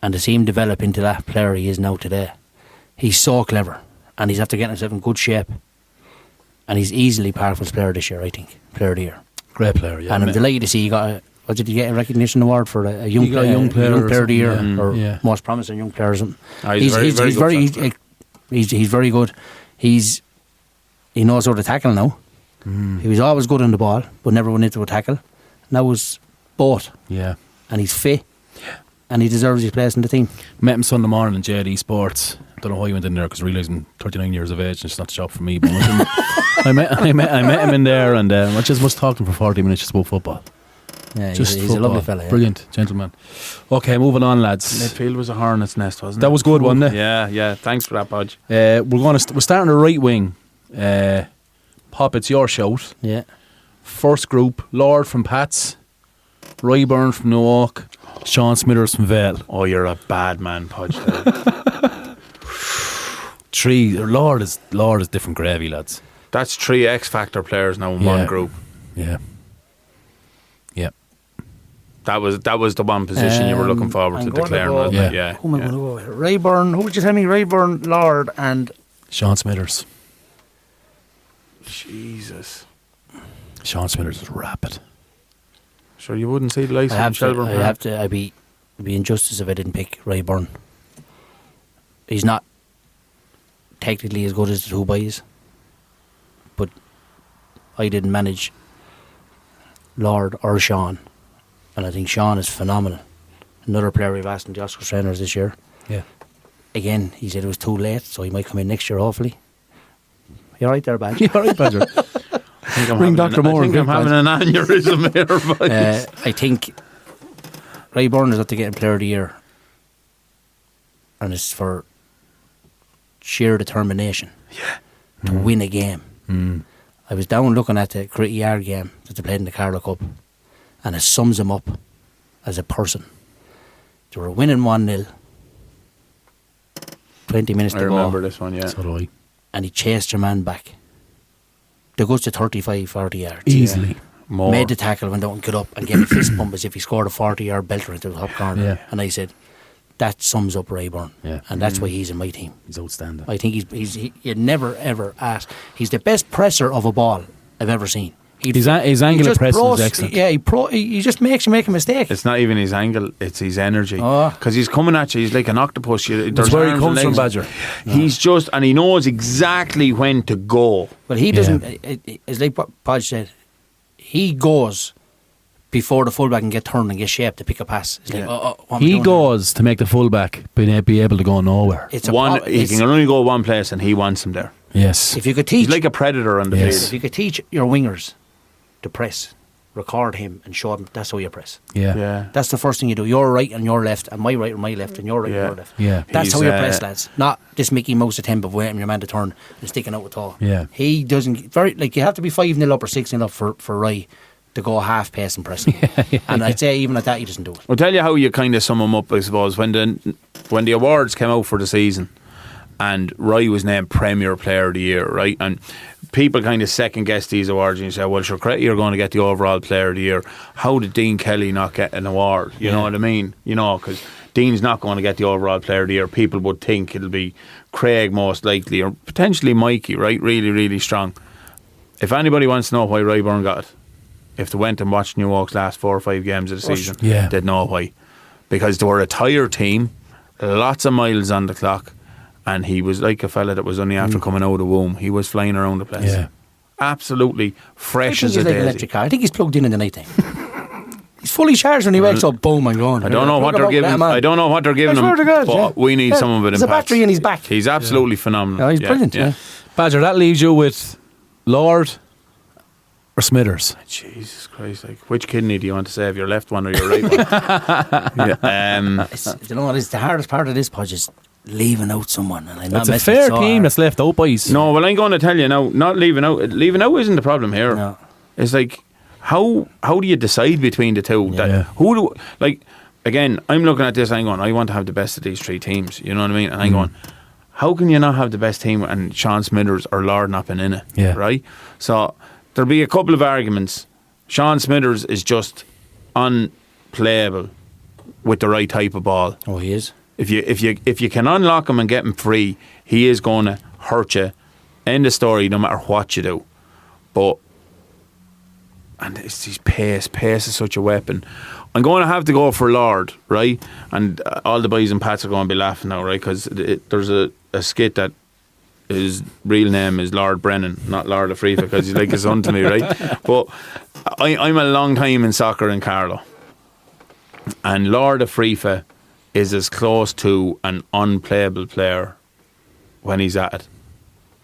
[SPEAKER 2] And to see him develop into that player he is now today, he's so clever, and he's after getting himself in good shape. And he's easily Parkville's player this year, I think. Player of the year.
[SPEAKER 1] Great player, yeah.
[SPEAKER 2] And I'm delighted to see he got did he get a recognition award for a young
[SPEAKER 1] He got
[SPEAKER 2] player,
[SPEAKER 1] young player or
[SPEAKER 2] of the year,
[SPEAKER 1] something, yeah.
[SPEAKER 2] or
[SPEAKER 1] Yeah.
[SPEAKER 2] most promising young player or something.
[SPEAKER 3] He's very, very good
[SPEAKER 2] very
[SPEAKER 3] player.
[SPEAKER 2] he's very good. He knows how to tackle now. He was always good on the ball, but never went into a tackle. Now he's both,
[SPEAKER 1] Yeah.
[SPEAKER 2] and he's fit, and he deserves his place in the team.
[SPEAKER 1] Met him Sunday morning in JD Sports. Don't know why he went in there, because realising 39 years of age and it's not the shop for me. But I met him in there, and I just was talking for 40 minutes just about football.
[SPEAKER 2] Yeah,
[SPEAKER 1] Just
[SPEAKER 2] he's a
[SPEAKER 1] football.
[SPEAKER 2] lovely fella. Yeah.
[SPEAKER 1] Brilliant gentleman. Okay, moving on, lads.
[SPEAKER 3] Midfield was a hornet's nest, wasn't it?
[SPEAKER 1] That was good, wasn't it?
[SPEAKER 3] Yeah. Thanks for that, Podge.
[SPEAKER 1] We're starting the right wing. Pop, it's your shout.
[SPEAKER 2] Yeah.
[SPEAKER 1] First group: Lord from Pats, Ryburn from Newark, Sean Smithers from Vale.
[SPEAKER 3] Oh, you're a bad man, Podge.
[SPEAKER 1] Three. Lord is different gravy, lads.
[SPEAKER 3] That's 3 X Factor players now in
[SPEAKER 1] Yeah.
[SPEAKER 3] one group.
[SPEAKER 1] Yeah. Yeah.
[SPEAKER 3] That was the one position you were looking forward
[SPEAKER 2] I'm
[SPEAKER 3] to
[SPEAKER 2] gonna
[SPEAKER 3] declaring,
[SPEAKER 2] go-
[SPEAKER 3] wasn't it?
[SPEAKER 1] Yeah.
[SPEAKER 3] Yeah.
[SPEAKER 2] Who am I going to go with? Rayburn. Who would you tell me? Rayburn, Lord, and
[SPEAKER 1] Sean Smithers.
[SPEAKER 3] Jesus.
[SPEAKER 1] Sean Smithers is rapid.
[SPEAKER 3] Sure, you wouldn't see the likes of Shelburne.
[SPEAKER 2] I'd be injustice if I didn't pick Rayburn. He's not technically as good as the two boys, but I didn't manage Lord or Sean, and I think Sean is phenomenal. Another player we've asked in the Oscar Trainers this year.
[SPEAKER 1] Yeah.
[SPEAKER 2] Again, he said it was too late, so he might come in next year, hopefully. You're right there, Badge.
[SPEAKER 1] Yeah, all right, Badger. Ring Dr. Moore.
[SPEAKER 3] I think I'm having an aneurysm here, boys.
[SPEAKER 2] I think Rayburn is up to getting Player of the Year, and it's for sheer determination to win a game. I was down looking at the Critty Yard game that they played in the Carlow Cup, and it sums him up as a person. They were winning 1-0, 20 minutes
[SPEAKER 3] I
[SPEAKER 2] to
[SPEAKER 3] remember
[SPEAKER 2] go,
[SPEAKER 3] this one, yeah.
[SPEAKER 1] So do I.
[SPEAKER 2] and he chased your man back. They goes to 35, 40 yards.
[SPEAKER 1] Easily.
[SPEAKER 3] More.
[SPEAKER 2] Made the tackle, went out and got up and gave a fist bump as if he scored a 40-yard belter into the top corner.
[SPEAKER 1] Yeah.
[SPEAKER 2] And I said, that sums up Rayburn.
[SPEAKER 1] Yeah.
[SPEAKER 2] And that's why he's in my team.
[SPEAKER 1] He's outstanding.
[SPEAKER 2] I think you never ever ask. He's the best presser of a ball I've ever seen.
[SPEAKER 1] His angle of pressing is excellent.
[SPEAKER 2] Yeah, he just makes you make a mistake.
[SPEAKER 3] It's not even his angle, it's his energy.
[SPEAKER 2] Oh.
[SPEAKER 3] Because he's coming at you, he's like an octopus.
[SPEAKER 1] That's where he comes from, Badger.
[SPEAKER 3] He's just, and he knows exactly when to go.
[SPEAKER 2] But he doesn't, it's like what Podge said, he goes before the fullback can get turned and get shaped to pick a pass. It's like, what am I
[SPEAKER 1] He
[SPEAKER 2] doing
[SPEAKER 1] goes to make the fullback be able to go nowhere.
[SPEAKER 2] here? It's
[SPEAKER 3] He can only go one place and he wants him there.
[SPEAKER 1] Yes.
[SPEAKER 2] if you could teach
[SPEAKER 3] He's like a predator on the
[SPEAKER 1] Yes.
[SPEAKER 2] If
[SPEAKER 3] field.
[SPEAKER 2] you could teach your wingers to press record him and show him that's how you press.
[SPEAKER 1] Yeah.
[SPEAKER 2] That's the first thing you do. Your right and your left, and my right and my left, and your right and your left.
[SPEAKER 1] Yeah.
[SPEAKER 2] That's how you press, lads. Not this Mickey Mouse attempt of waiting your man to turn and sticking out with all.
[SPEAKER 1] Yeah.
[SPEAKER 2] He doesn't you have to be 5-0 up or 6-0 up for Rye to go half pace and pressing. And I'd say even at that he doesn't do it.
[SPEAKER 3] I'll tell you how you kind of sum him up, I suppose. When the awards came out for the season, and Rye was named Premier Player of the Year, right? And people kind of second guess these awards and you say, well, sure, you're going to get the overall Player of the Year. How did Dean Kelly not get an award? You know what I mean? You know, because Dean's not going to get the overall Player of the Year. People would think it'll be Craig most likely, or potentially Mikey, right? Really, really strong. If anybody wants to know why Ryburn got it, if they went and watched New Oak's last 4 or 5 games of the season, they'd know why. Because they were a tired team, lots of miles on the clock, and he was like a fella that was only after coming out of the womb. He was flying around the place. Yeah. Absolutely fresh as a daisy.
[SPEAKER 2] Like an electric car. I think he's plugged in the night time. He's fully charged when he wakes up. Boom, I'm going.
[SPEAKER 3] I don't know what they're giving him. I don't know what they're giving him. But we need some of it.
[SPEAKER 2] There's a battery in his back.
[SPEAKER 3] He's absolutely phenomenal.
[SPEAKER 2] Oh, he's brilliant. Yeah.
[SPEAKER 1] Badger, that leaves you with Lord or Smithers.
[SPEAKER 3] Jesus Christ! Like, which kidney do you want to save? Your left one or your right one?
[SPEAKER 2] You know what is the hardest part of this pod is leaving out someone, and I'm not.
[SPEAKER 1] It's a fair team that's left out, boys.
[SPEAKER 3] No, well, I'm going to tell you now. Not leaving out. Leaving out isn't the problem here. No. It's like how do you decide between the two? Who do like? Again, I'm looking at this. I'm going. I want to have the best of these 3 teams. You know what I mean? And I'm going. How can you not have the best team and Sean Smithers or Lord not been in it? Yeah. Right. So there'll be a couple of arguments. Sean Smithers is just unplayable with the right type of ball.
[SPEAKER 2] Oh, he is.
[SPEAKER 3] If you can unlock him and get him free, he is going to hurt you. End of story, no matter what you do. And it's his pace. Pace is such a weapon. I'm going to have to go for Lord, right? And all the boys and Pats are going to be laughing now, right? Because there's a skit that his real name is Lord Brennan, not Lord of Freefa, because he's like his son to me, right? But I'm a long time in soccer in Carlow, and Lord of Freefa is as close to an unplayable player when he's at it.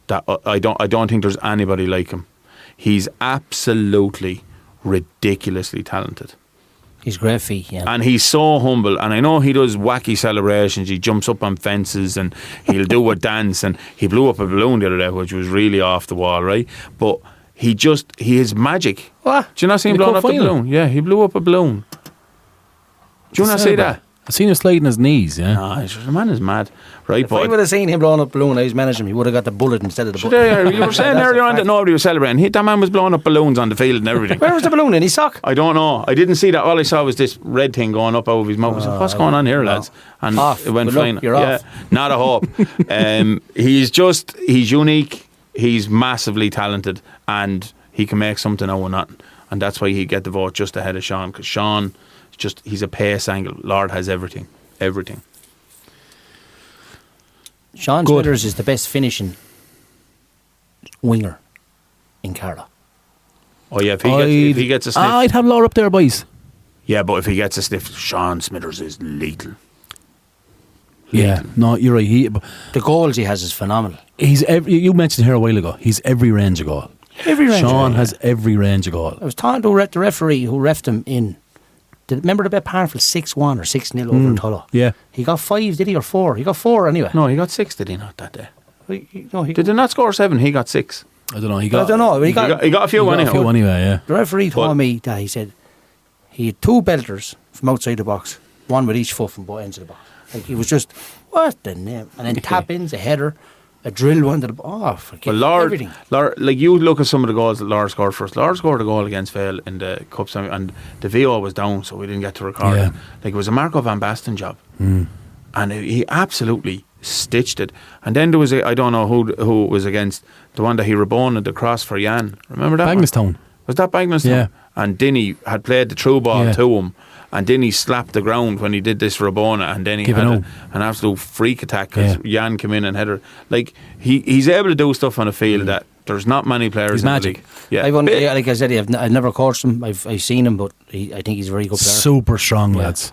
[SPEAKER 3] That I don't think there's anybody like him. He's absolutely ridiculously talented.
[SPEAKER 2] He's great feet, yeah.
[SPEAKER 3] And he's so humble. And I know he does wacky celebrations. He jumps up on fences and he'll do a dance. And he blew up a balloon the other day, which was really off the wall, right? But he is magic.
[SPEAKER 2] What?
[SPEAKER 3] Do you not see him blowing up the balloon? Yeah, he blew up a balloon. Do you not see that?
[SPEAKER 1] I've seen him sliding his knees, yeah.
[SPEAKER 3] Nah, the man is mad, right?
[SPEAKER 2] If I would have seen him blowing up a balloon, I was managing him, he would have got the bullet instead of the
[SPEAKER 3] bullet. You were saying earlier on that nobody was celebrating. That man was blowing up balloons on the field and everything.
[SPEAKER 2] Where was the balloon? In his sock?
[SPEAKER 3] I don't know. I didn't see that. All I saw was this red thing going up out of his mouth. I was like, what's going on here, lads? And
[SPEAKER 2] off.
[SPEAKER 3] It went flying.
[SPEAKER 2] You're off.
[SPEAKER 3] Not a hope. He's unique. He's massively talented, and he can make something out of nothing. And that's why he'd get the vote just ahead of Sean, because Sean, he's a pace angle. Lord has everything.
[SPEAKER 2] Sean Smithers is the best finishing winger in Carlow.
[SPEAKER 3] Oh yeah, if he gets a sniff,
[SPEAKER 1] I'd have Laura up there, boys.
[SPEAKER 3] Yeah, but if he gets a sniff, Sean Smithers is lethal.
[SPEAKER 1] Yeah, no, you're right.
[SPEAKER 2] The goals he has is phenomenal.
[SPEAKER 1] You mentioned here a while ago. He's every range of goal. Sean has every range of goal.
[SPEAKER 2] I was talking to the referee who refed him in. Remember the bet Parnfield 6-1 or 6-0 over in Tullow?
[SPEAKER 1] Yeah.
[SPEAKER 2] He got 5, did he, or 4? He got 4 anyway.
[SPEAKER 3] No, he got 6, did he not, that day?
[SPEAKER 2] Did
[SPEAKER 3] he not score 7? He got 6.
[SPEAKER 1] I don't know. He
[SPEAKER 3] got a few anyhow.
[SPEAKER 1] Yeah.
[SPEAKER 2] The referee told me that he said he had 2 belters from outside the box, one with each foot from both ends of the box. Like he was just, what the name? And then tap-ins, a header, a drill one to the everything.
[SPEAKER 3] Lord, like you look at some of the goals that Lord scored first. Lord scored a goal against Vale in the Cup semi, and the VO was down, so we didn't get to record it. Like it was a Marco van Basten job, and he absolutely stitched it. And then there was I don't know who it was against, the one that he rebonded the cross for Jan. Remember that?
[SPEAKER 1] Bagnallstown.
[SPEAKER 3] Was that Bagnallstown?
[SPEAKER 1] Yeah.
[SPEAKER 3] And Dinny had played the through ball to him. And then he slapped the ground when he did this Rabona, and then he had an absolute freak attack because Jan came in and had her. Like he's able to do stuff on a field that there's not many players.
[SPEAKER 1] He's
[SPEAKER 3] in
[SPEAKER 1] magic.
[SPEAKER 3] The league.
[SPEAKER 2] Yeah, like I said, I've never coached him. I've seen him, but I think he's a very good player.
[SPEAKER 1] Super strong, lads.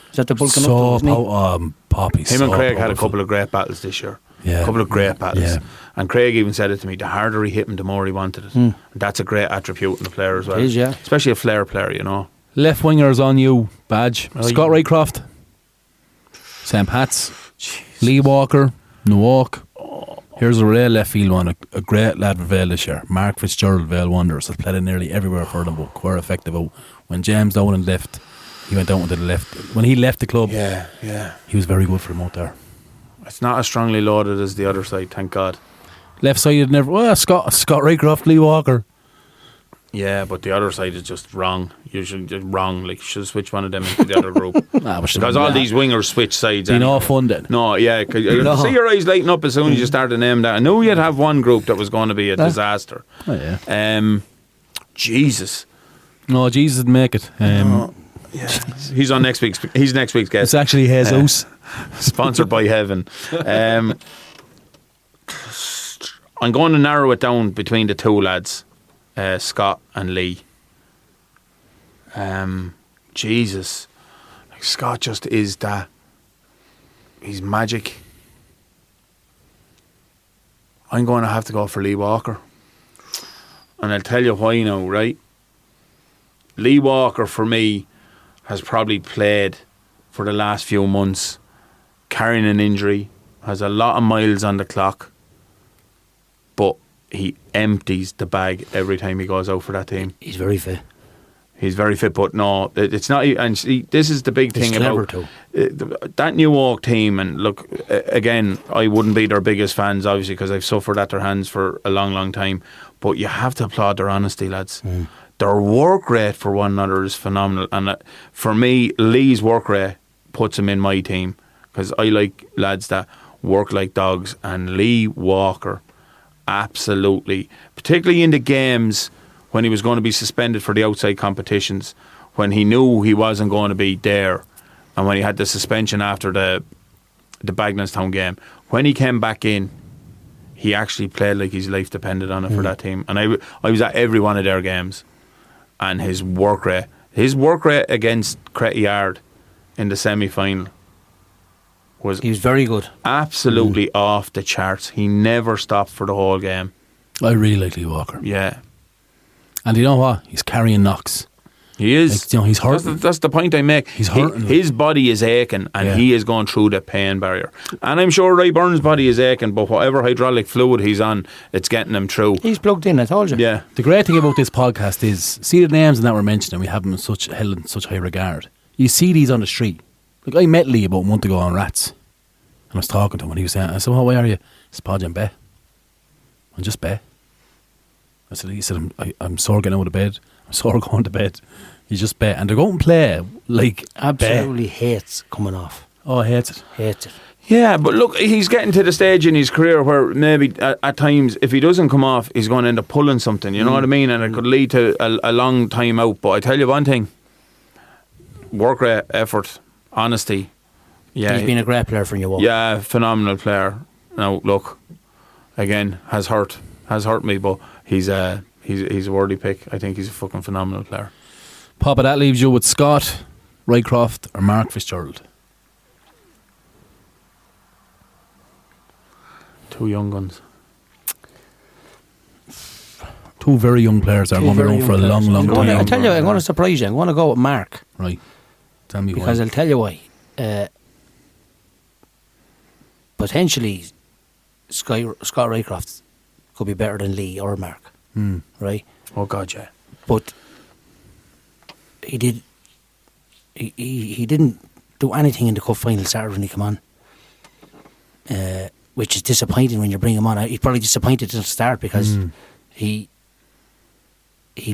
[SPEAKER 2] Is that the bulking up?
[SPEAKER 1] Poppy.
[SPEAKER 3] Him and Craig had a couple of great battles this year.
[SPEAKER 1] Yeah.
[SPEAKER 3] A couple of great battles.
[SPEAKER 1] Yeah.
[SPEAKER 3] And Craig even said it to me, the harder he hit him, the more he wanted it. And that's a great attribute in the player as well.
[SPEAKER 2] It is, yeah.
[SPEAKER 3] Especially a flair player, you know.
[SPEAKER 1] Left wingers on you, Badge.
[SPEAKER 3] Oh,
[SPEAKER 1] Scott
[SPEAKER 3] yeah.
[SPEAKER 1] Rycroft, St. Pat's, Lee Walker, Newark. Here's a real left field one, a great lad for Vale this year. Mark Fitzgerald, Vale Wanderers, has played in nearly everywhere for them, but quite effective out. When James Dolan left, he went out to the left. When he left the club, he was very good for him out there.
[SPEAKER 3] It's not as strongly loaded as the other side, thank God.
[SPEAKER 1] Left side, you'd never. Well, Scott Rycroft, Lee Walker.
[SPEAKER 3] Yeah, but the other side is just wrong. You should switch one of them into the other group. Because all these wingers switch sides.
[SPEAKER 1] Be no fun then.
[SPEAKER 3] No, yeah. See your eyes lighting up as soon as you start to name that. I knew you'd have one group that was going to be a disaster.
[SPEAKER 1] Oh, yeah.
[SPEAKER 3] Jesus.
[SPEAKER 1] No, Jesus didn't make it.
[SPEAKER 3] Yeah. He's on next week's guest.
[SPEAKER 1] It's actually Jesus.
[SPEAKER 3] Sponsored by Heaven. I'm going to narrow it down between the two lads, Scott and Lee. Jesus, like Scott just is that. He's magic. I'm going to have to go for Lee Walker, and I'll tell you why now. Right, Lee Walker for me has probably played for the last few months, carrying an injury, has a lot of miles on the clock, but he empties the bag every time he goes out for that team.
[SPEAKER 2] He's very fit.
[SPEAKER 3] He's very fit, but no, it's not. And see, this is the big thing about that Newark team. And look, again, I wouldn't be their biggest fans, obviously, because I've suffered at their hands for a long, long time. But you have to applaud their honesty, lads. Their work rate for one another is phenomenal. And for me, Lee's work rate puts him in my team, because I like lads that work like dogs. And Lee Walker, absolutely, particularly in the games when he was going to be suspended for the outside competitions, when he knew he wasn't going to be there, and when he had the suspension after the Bagnallstown game, when he came back in, he actually played like his life depended on it for that team. And I was at every one of their games, and his work rate against Cretty Yard in the semi-final he was
[SPEAKER 2] very good,
[SPEAKER 3] absolutely off the charts. He never stopped for the whole game.
[SPEAKER 1] I really like Lee Walker.
[SPEAKER 3] Yeah.
[SPEAKER 1] And you know what? He's carrying knocks.
[SPEAKER 3] He is.
[SPEAKER 1] Like, he's hurting.
[SPEAKER 3] That's the point I make.
[SPEAKER 1] He's hurting.
[SPEAKER 3] His body is aching, and he is going through the pain barrier. And I'm sure Ray Byrne's body is aching, but whatever hydraulic fluid he's on, it's getting him through.
[SPEAKER 2] He's plugged in, I told you.
[SPEAKER 3] Yeah.
[SPEAKER 1] The great thing about this podcast is, see the names that we're mentioning, we have them held in such high regard. You see these on the street. Like, I met Lee about a month ago on Rats, and I was talking to him, and he was saying, I said, "Well, why are you?" He said, "Podge, I'm Bay. I'm just Bay." He said, I'm sore getting out of bed. I'm sore going to bed. He's just Bay. And they're going to play like
[SPEAKER 2] absolutely hates coming off.
[SPEAKER 1] Oh, hates it.
[SPEAKER 2] Hates it.
[SPEAKER 3] Yeah, but look, he's getting to the stage in his career where maybe at times, if he doesn't come off, he's going to end up pulling something. You know what I mean? And it could lead to a long time out. But I tell you one thing: work rate, effort, honesty. Yeah,
[SPEAKER 2] he's been a great player for you.
[SPEAKER 3] Yeah, phenomenal player. Now, look, again, has hurt me, but he's a worthy pick. I think he's a fucking phenomenal player.
[SPEAKER 1] Popa, that leaves you with Scott Rycroft or Mark Fitzgerald.
[SPEAKER 3] Two young guns.
[SPEAKER 1] Two very young players that are going to be around for a long, long time.
[SPEAKER 2] I'll tell you, I'm going to surprise you. I'm going to go with Mark.
[SPEAKER 1] Right. Tell me why.
[SPEAKER 2] Because I'll tell you why. Potentially, Scott Rycroft could be better than Lee or Mark. Right?
[SPEAKER 3] Oh God, yeah.
[SPEAKER 2] But he didn't do anything in the cup final Saturday when he came on, which is disappointing when you bring him on. He's probably disappointed at the start because he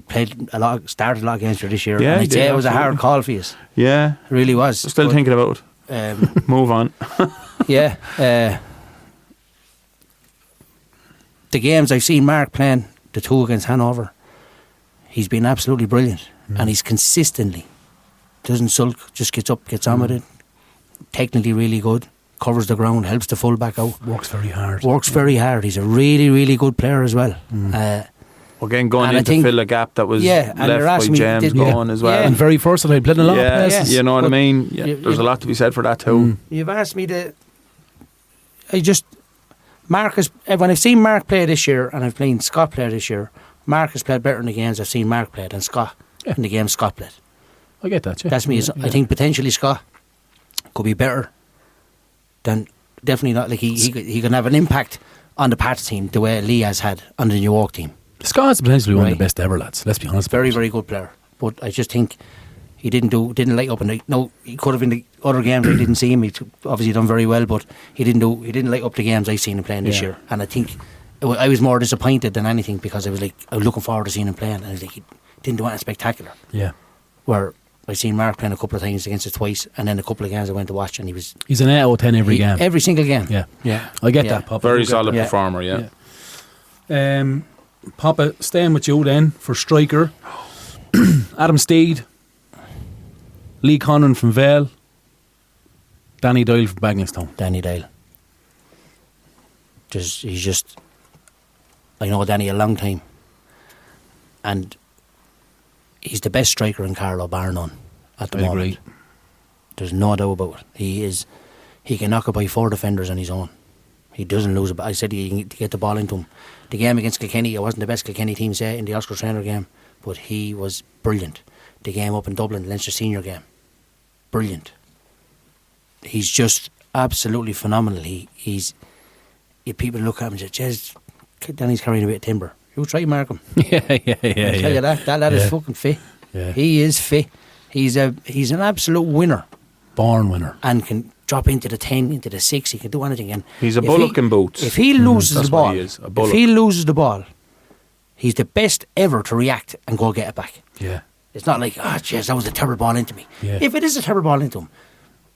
[SPEAKER 2] played started a lot against her this year.
[SPEAKER 3] Yeah,
[SPEAKER 2] and I'd say it was a hard call for you.
[SPEAKER 3] Yeah,
[SPEAKER 2] it really was.
[SPEAKER 3] Still thinking about it. Move on.
[SPEAKER 2] Yeah. The games I've seen Mark playing, the two against Hanover, he's been absolutely brilliant. And he's consistently, doesn't sulk, just gets up, gets on with it. Technically really good, covers the ground, helps the full back out.
[SPEAKER 1] Works very hard.
[SPEAKER 2] He's a really, really good player as well.
[SPEAKER 3] Again, going in to fill a gap that was left by James going as well.
[SPEAKER 1] And very versatile, playing a lot of places.
[SPEAKER 3] You know what I mean? Yeah, there's a lot to be said for that too.
[SPEAKER 2] You've asked me Mark has, when I've seen Mark play this year and I've seen Scott play this year, Mark has played better in the games I've seen Mark play than Scott in the games Scott played.
[SPEAKER 1] I get that, yeah.
[SPEAKER 2] That's me. I think potentially Scott could be better than, definitely not, like he can have an impact on the Pats team the way Lee has had on the New York team.
[SPEAKER 1] Scott's potentially one of the best ever, lads. Let's be honest.
[SPEAKER 2] Very, very good player. But I just think he didn't light up. No, he could have in the other games. I didn't see him. He obviously done very well, but he didn't light up the games I've seen him playing this year. And I think I was more disappointed than anything, because I was looking forward to seeing him playing, and I was like, he didn't do anything spectacular. Yeah. Where I seen Mark playing a couple of times against us twice, and then a couple of games I went to watch, and he's an 8 out of 10 every game. Every single game. Yeah. I get that, Papa.
[SPEAKER 3] Very solid performer, yeah.
[SPEAKER 1] Papa, staying with you then for striker. Adam Steed, Lee Conran from Vale, Danny Doyle from Bagnallstown.
[SPEAKER 2] Danny Doyle. I know Danny a long time, and he's the best striker in Carlow, bar none, at the moment. Agree. There's no doubt about it. He can knock it by 4 defenders on his own. He doesn't lose it. I said he can get the ball into him. The game against Kilkenny, it wasn't the best Kilkenny team in the Oscar Traynor game, but he was brilliant. The game up in Dublin, Leinster Senior game, brilliant. He's just absolutely phenomenal. If people look at him and say, "Jez, Danny's carrying a bit of timber." You try to mark him.
[SPEAKER 1] Yeah.
[SPEAKER 2] I tell you that lad is fucking fit. Yeah. He is fit. He's an absolute winner.
[SPEAKER 1] Born winner.
[SPEAKER 2] And can drop into the 10, into the 6. He can do anything. And
[SPEAKER 3] he's a bullock in boots.
[SPEAKER 2] If he loses the ball, he's the best ever to react and go get it back.
[SPEAKER 1] Yeah.
[SPEAKER 2] It's not like, jeez, that was a terrible ball into me. Yeah. If it is a terrible ball into him,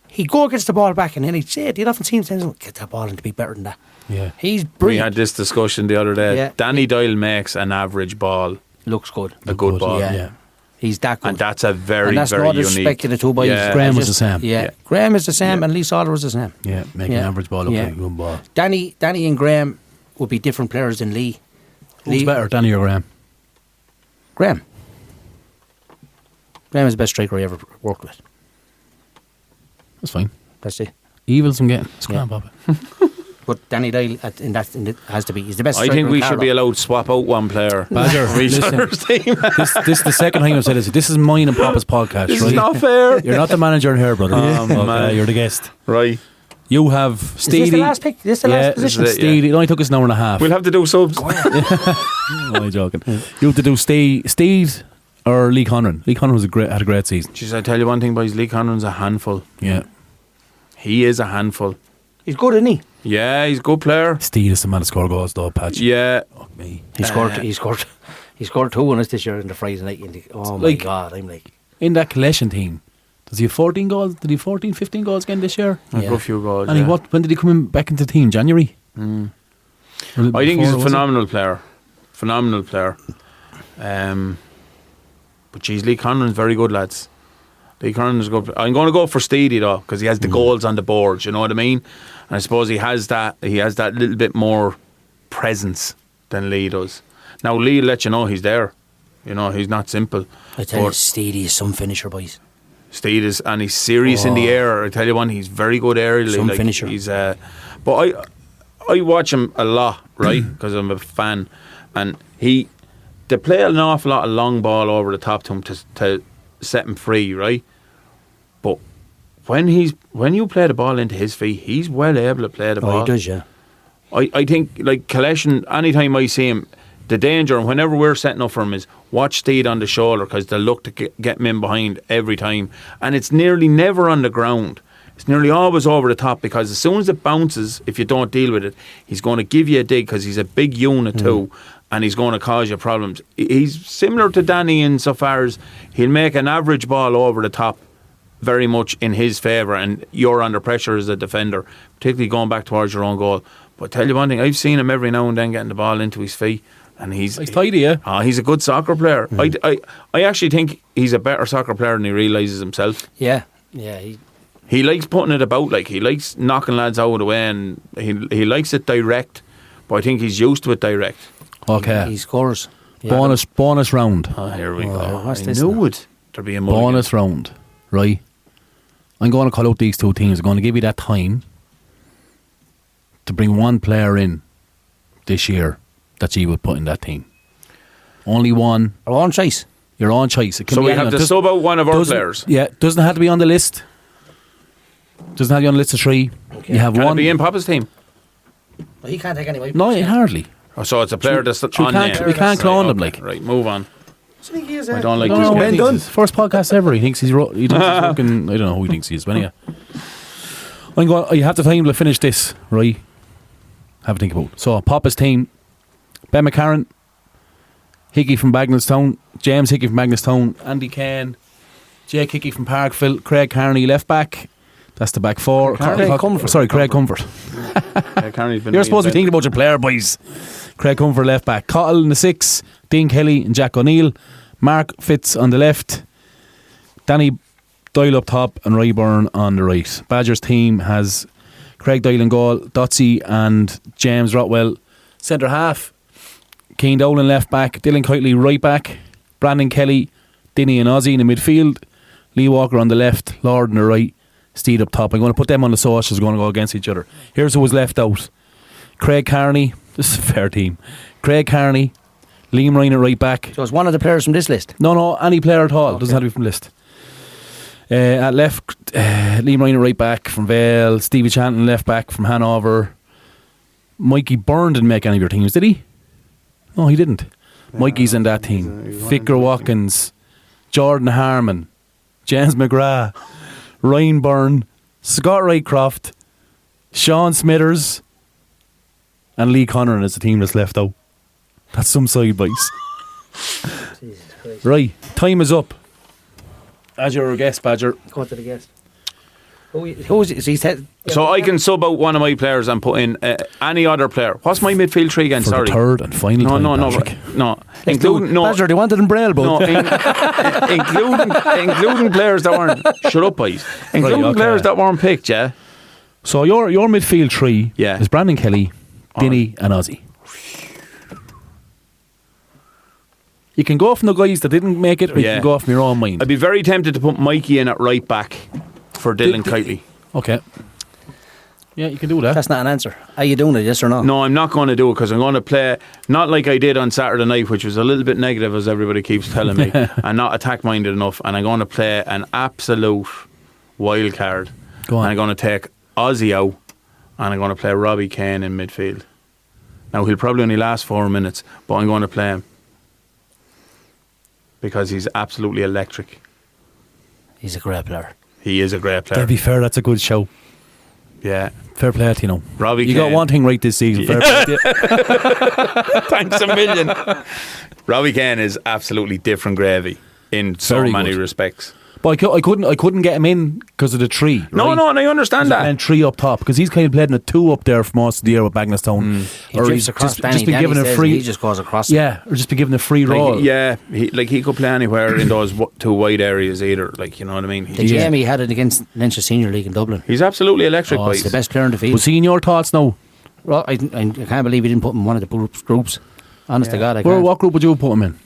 [SPEAKER 2] he gets the ball back, and then he'd say it. You'd often see him saying, "Get that ball in to be better than that."
[SPEAKER 1] Yeah.
[SPEAKER 2] He's brilliant.
[SPEAKER 3] We had this discussion the other day. Yeah. Danny Doyle makes an average ball.
[SPEAKER 2] Looks good.
[SPEAKER 3] A good ball.
[SPEAKER 2] Yeah. He's that good.
[SPEAKER 3] And that's a very,
[SPEAKER 2] and that's
[SPEAKER 3] very
[SPEAKER 2] no
[SPEAKER 3] unique.
[SPEAKER 2] disrespect to the two boys.
[SPEAKER 1] Yeah. Graham was the same.
[SPEAKER 2] Yeah. Graham is the same, and Lee Sauter was the same.
[SPEAKER 1] Yeah, make an average ball look like a good ball.
[SPEAKER 2] Danny and Graham would be different players than Lee.
[SPEAKER 1] Who's better, Danny or Graham?
[SPEAKER 2] Graham. Graham is the best striker I ever worked with.
[SPEAKER 1] That's fine.
[SPEAKER 2] That's it.
[SPEAKER 1] Evils I'm getting. It's grand, Papa.
[SPEAKER 2] But Danny Doyle has to be. He's the best.
[SPEAKER 3] I think we should be allowed to swap out one player.
[SPEAKER 1] Badger, listen, this is the second time I've said this is mine and Papa's podcast.
[SPEAKER 3] This
[SPEAKER 1] right?
[SPEAKER 3] is not fair.
[SPEAKER 1] You're not the manager in here, brother.
[SPEAKER 3] Man.
[SPEAKER 1] You're the guest.
[SPEAKER 3] Right.
[SPEAKER 1] You have Steedy.
[SPEAKER 2] Is this the last pick? This the last position?
[SPEAKER 1] Steedy. It only took us an hour and a half.
[SPEAKER 3] We'll have to do subs.
[SPEAKER 1] I'm joking. You have to do Steed or Lee Conran. Lee Conran had a great season.
[SPEAKER 3] Jeez, I tell you one thing, boys. Lee Conran's a handful.
[SPEAKER 1] Yeah.
[SPEAKER 3] He is a handful.
[SPEAKER 2] He's good, isn't he?
[SPEAKER 3] Yeah, he's a good player.
[SPEAKER 1] Steed is the man to score goals, though, Patch.
[SPEAKER 3] Yeah.
[SPEAKER 1] Fuck me.
[SPEAKER 2] He scored 2 on us this year in the Friday night. Oh my God, I'm like...
[SPEAKER 1] In that collection team, does he have 14 goals? Did he have 14, 15 goals again this year?
[SPEAKER 3] A good few goals,
[SPEAKER 1] and when did he come back into the team? January?
[SPEAKER 3] I think he's a phenomenal player. Phenomenal player. But geez, Lee Conran's very good, lads. Lee Conran's good. I'm going to go for Steedy though, because he has the goals on the board. You know what I mean? And I suppose he has that little bit more presence than Lee does. Now Lee will let you know he's there. You know, he's not simple.
[SPEAKER 2] I tell you, Steedy is some finisher, boys.
[SPEAKER 3] Steed is, and he's serious in the air. I tell you one, he's very good aerially.
[SPEAKER 2] Some finisher.
[SPEAKER 3] He's, but I watch him a lot, right? Because I'm a fan, and they play an awful lot of long ball over the top to him to set him free, right? But when you play the ball into his feet, he's well able to play the ball.
[SPEAKER 2] He does, yeah.
[SPEAKER 3] I think, like Collection, anytime I see him, the danger, and whenever we're setting up for him, is watch Steed on the shoulder, because they'll look to get him in behind every time. And it's nearly never on the ground. It's nearly always over the top, because as soon as it bounces, if you don't deal with it, he's going to give you a dig, because he's a big unit too, and he's going to cause you problems. He's similar to Danny insofar as he'll make an average ball over the top very much in his favour, and you're under pressure as a defender, particularly going back towards your own goal. But I tell you one thing, I've seen him every now and then getting the ball into his feet, and he's
[SPEAKER 1] tidy, yeah.
[SPEAKER 3] He's a good soccer player. I actually think he's a better soccer player than he realises himself.
[SPEAKER 2] Yeah.
[SPEAKER 3] He likes putting it about, like he likes knocking lads out of the way, and he likes it direct. But I think he's used to it direct.
[SPEAKER 1] Okay.
[SPEAKER 2] He scores.
[SPEAKER 1] Yeah. Bonus round.
[SPEAKER 3] Oh, here we go.
[SPEAKER 2] I
[SPEAKER 3] knew it. There'd be a mulligan.
[SPEAKER 1] Bonus round, right? I'm going to call out these two teams. I'm going to give you that time to bring one player in this year that you would put in that team? Only one.
[SPEAKER 2] Our own choice.
[SPEAKER 1] Your own choice. It can
[SPEAKER 3] So
[SPEAKER 1] be
[SPEAKER 3] we
[SPEAKER 1] anyone.
[SPEAKER 3] have to sub out one of our players.
[SPEAKER 1] Yeah, doesn't have to be on the list. Doesn't have to be on the list of 3.
[SPEAKER 2] Okay.
[SPEAKER 1] You have
[SPEAKER 3] Can
[SPEAKER 1] one.
[SPEAKER 3] it be in Papa's team?
[SPEAKER 2] But he can't take any.
[SPEAKER 1] No, hardly.
[SPEAKER 3] Oh, so it's a player that's
[SPEAKER 1] we
[SPEAKER 3] on
[SPEAKER 1] can't-
[SPEAKER 3] name.
[SPEAKER 1] we can't clone them,
[SPEAKER 3] okay,
[SPEAKER 1] like.
[SPEAKER 3] Right, move on.
[SPEAKER 2] I think he is.
[SPEAKER 3] I don't like
[SPEAKER 1] No,
[SPEAKER 3] this
[SPEAKER 1] no,
[SPEAKER 3] guy.
[SPEAKER 1] he thinks it's first podcast ever. He thinks he's he thinks he's fucking, I don't know who he thinks he is, but anyway. I'm going. You have the time to finish this, right? Have a think about it. So Papa's team: Ben McCarran, Hickey from Bagnallstown, James Hickey from Bagnallstown, Andy Kane, Jake Hickey from Parkville, Craig Carney left back. That's the back 4.
[SPEAKER 2] Craig Comfort.
[SPEAKER 1] Sorry, Craig Comfort. You're supposed to be thinking about your player, boys. Craig Comfort left back. Cottle in the 6. Dean Kelly and Jack O'Neill. Mark Fitz on the left. Danny Doyle up top and Ray Byrne on the right. Badgers team has Craig Doyle in goal, Dotsy and James Rotwell centre half. Keane Dolan left back. Dylan Kitely right back. Brandon Kelly, Dinny and Ozzy in the midfield. Lee Walker on the left. Lord on the right. Steed up top. I'm going to put them on the socials. Going to go against each other. Here's who was left out. Craig Carney. This is a fair team. Craig Carney, Liam Ryan at right back.
[SPEAKER 2] So it's one of the players from this list.
[SPEAKER 1] No, any player at all.
[SPEAKER 2] Okay.
[SPEAKER 1] Doesn't have to be from the list. At left, Liam Ryan at right back from Vale. Stevie Chanton left back from Hanover. Mikey Byrne didn't make any of your teams, did he? No, he didn't. Mikey's in that team. Ficker Watkins, Jordan Harmon, James McGrath, Ryan Byrne, Scott Raycroft, Sean Smithers, and Lee Conneran is the team that's left out. That's some side boys.
[SPEAKER 2] Jesus Christ.
[SPEAKER 1] Right, time is up. As your guest, Badger.
[SPEAKER 2] Go to the guest. Who is it? So he said.
[SPEAKER 3] So I can sub out one of my players and put in any other player. What's my midfield 3 again?
[SPEAKER 1] For
[SPEAKER 3] Sorry.
[SPEAKER 1] the third and final time, Patrick.
[SPEAKER 3] No. Including
[SPEAKER 2] Badger, they wanted in Braille, but
[SPEAKER 3] including players that weren't. Shut up, boys. Including
[SPEAKER 1] okay.
[SPEAKER 3] players that weren't picked. Yeah.
[SPEAKER 1] So your midfield 3
[SPEAKER 3] Yeah.
[SPEAKER 1] is Brandon Kelly, Dinny and Ozzy. You can go from the guys that didn't make it, or you can go from your own mind.
[SPEAKER 3] I'd be very tempted to put Mikey in at right back for Dylan Kitely.
[SPEAKER 1] Okay. Yeah, you can do that.
[SPEAKER 2] that's not an answer. Are you doing it? Yes or no?
[SPEAKER 3] No, I'm not going to do it because I'm going to play not like I did on Saturday night, which was a little bit negative, as everybody keeps telling me, and not attack minded enough. And I'm going to play an absolute wild card.
[SPEAKER 1] Go on.
[SPEAKER 3] And I'm going to take Ozzy out, and I'm going to play Robbie Kane in midfield. Now he'll probably only last 4 minutes, but I'm going to play him because he's absolutely electric.
[SPEAKER 2] He's a great player.
[SPEAKER 3] He is a great player.
[SPEAKER 1] To be fair, that's a good show.
[SPEAKER 3] Yeah.
[SPEAKER 1] Fair play to you know.
[SPEAKER 3] Robbie
[SPEAKER 1] You
[SPEAKER 3] Kane.
[SPEAKER 1] got one thing right this season. Fair play to you.
[SPEAKER 3] Thanks a million. Robbie Kane is absolutely different gravy in so
[SPEAKER 1] Very
[SPEAKER 3] many
[SPEAKER 1] good.
[SPEAKER 3] respects.
[SPEAKER 1] But I couldn't get him in because of the 3.
[SPEAKER 3] No,
[SPEAKER 1] right?
[SPEAKER 3] no, and I understand that.
[SPEAKER 1] And 3 up top because he's kind of played in a 2 up there for most of the year with Bagnallstown.
[SPEAKER 2] He drifts across Danny.
[SPEAKER 1] just been
[SPEAKER 2] Danny
[SPEAKER 1] given a
[SPEAKER 2] says
[SPEAKER 1] free.
[SPEAKER 2] He just goes across.
[SPEAKER 1] Yeah, or just be given a free role.
[SPEAKER 3] Yeah, he could play anywhere in those 2 wide areas either. Like, you know what I mean?
[SPEAKER 2] The Jamie had it against Leinster Senior League in Dublin.
[SPEAKER 3] He's absolutely electric,
[SPEAKER 2] Oh,
[SPEAKER 3] boys.
[SPEAKER 2] it's the best player in the field.
[SPEAKER 1] Was he in your thoughts now?
[SPEAKER 2] Well, I can't believe he didn't put him in one of the groups. Honest to God, I
[SPEAKER 1] Where,
[SPEAKER 2] can't.
[SPEAKER 1] what group would you put him in?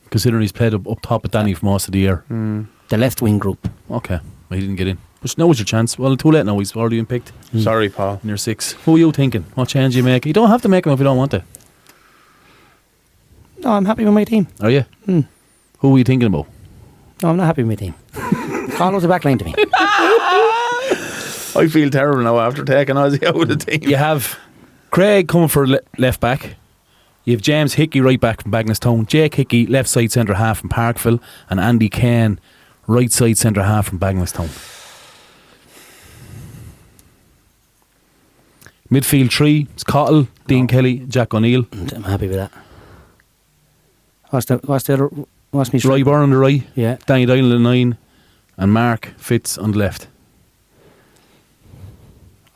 [SPEAKER 1] Considering he's played up top with Danny for most of the year.
[SPEAKER 2] The left wing group.
[SPEAKER 1] Okay, well, he didn't get in. But now is your chance. Well, too late now. He's already been picked.
[SPEAKER 3] Sorry, Paul.
[SPEAKER 1] In your 6. Who are you thinking? What change you make? You don't have to make him if you don't want to.
[SPEAKER 2] No, I'm happy with my team.
[SPEAKER 1] Are you? Who are you thinking about?
[SPEAKER 2] No, I'm not happy with my team. Carlow's the back line to me.
[SPEAKER 3] I feel terrible now after taking Ozzy out of the team.
[SPEAKER 1] You have Craig coming for left back. You have James Hickey right back from Bagnallstown. Jake Hickey left side centre half from Parkville, and Andy Kane right side centre half from Bagnallstown. Midfield 3 is Cottle, Dean Kelly, Jack O'Neill.
[SPEAKER 2] I'm happy with that. What's the other? What's me?
[SPEAKER 1] Roy Byrne on the right,
[SPEAKER 2] Yeah.
[SPEAKER 1] Danny Doyle on the 9, and Mark Fitz on the left.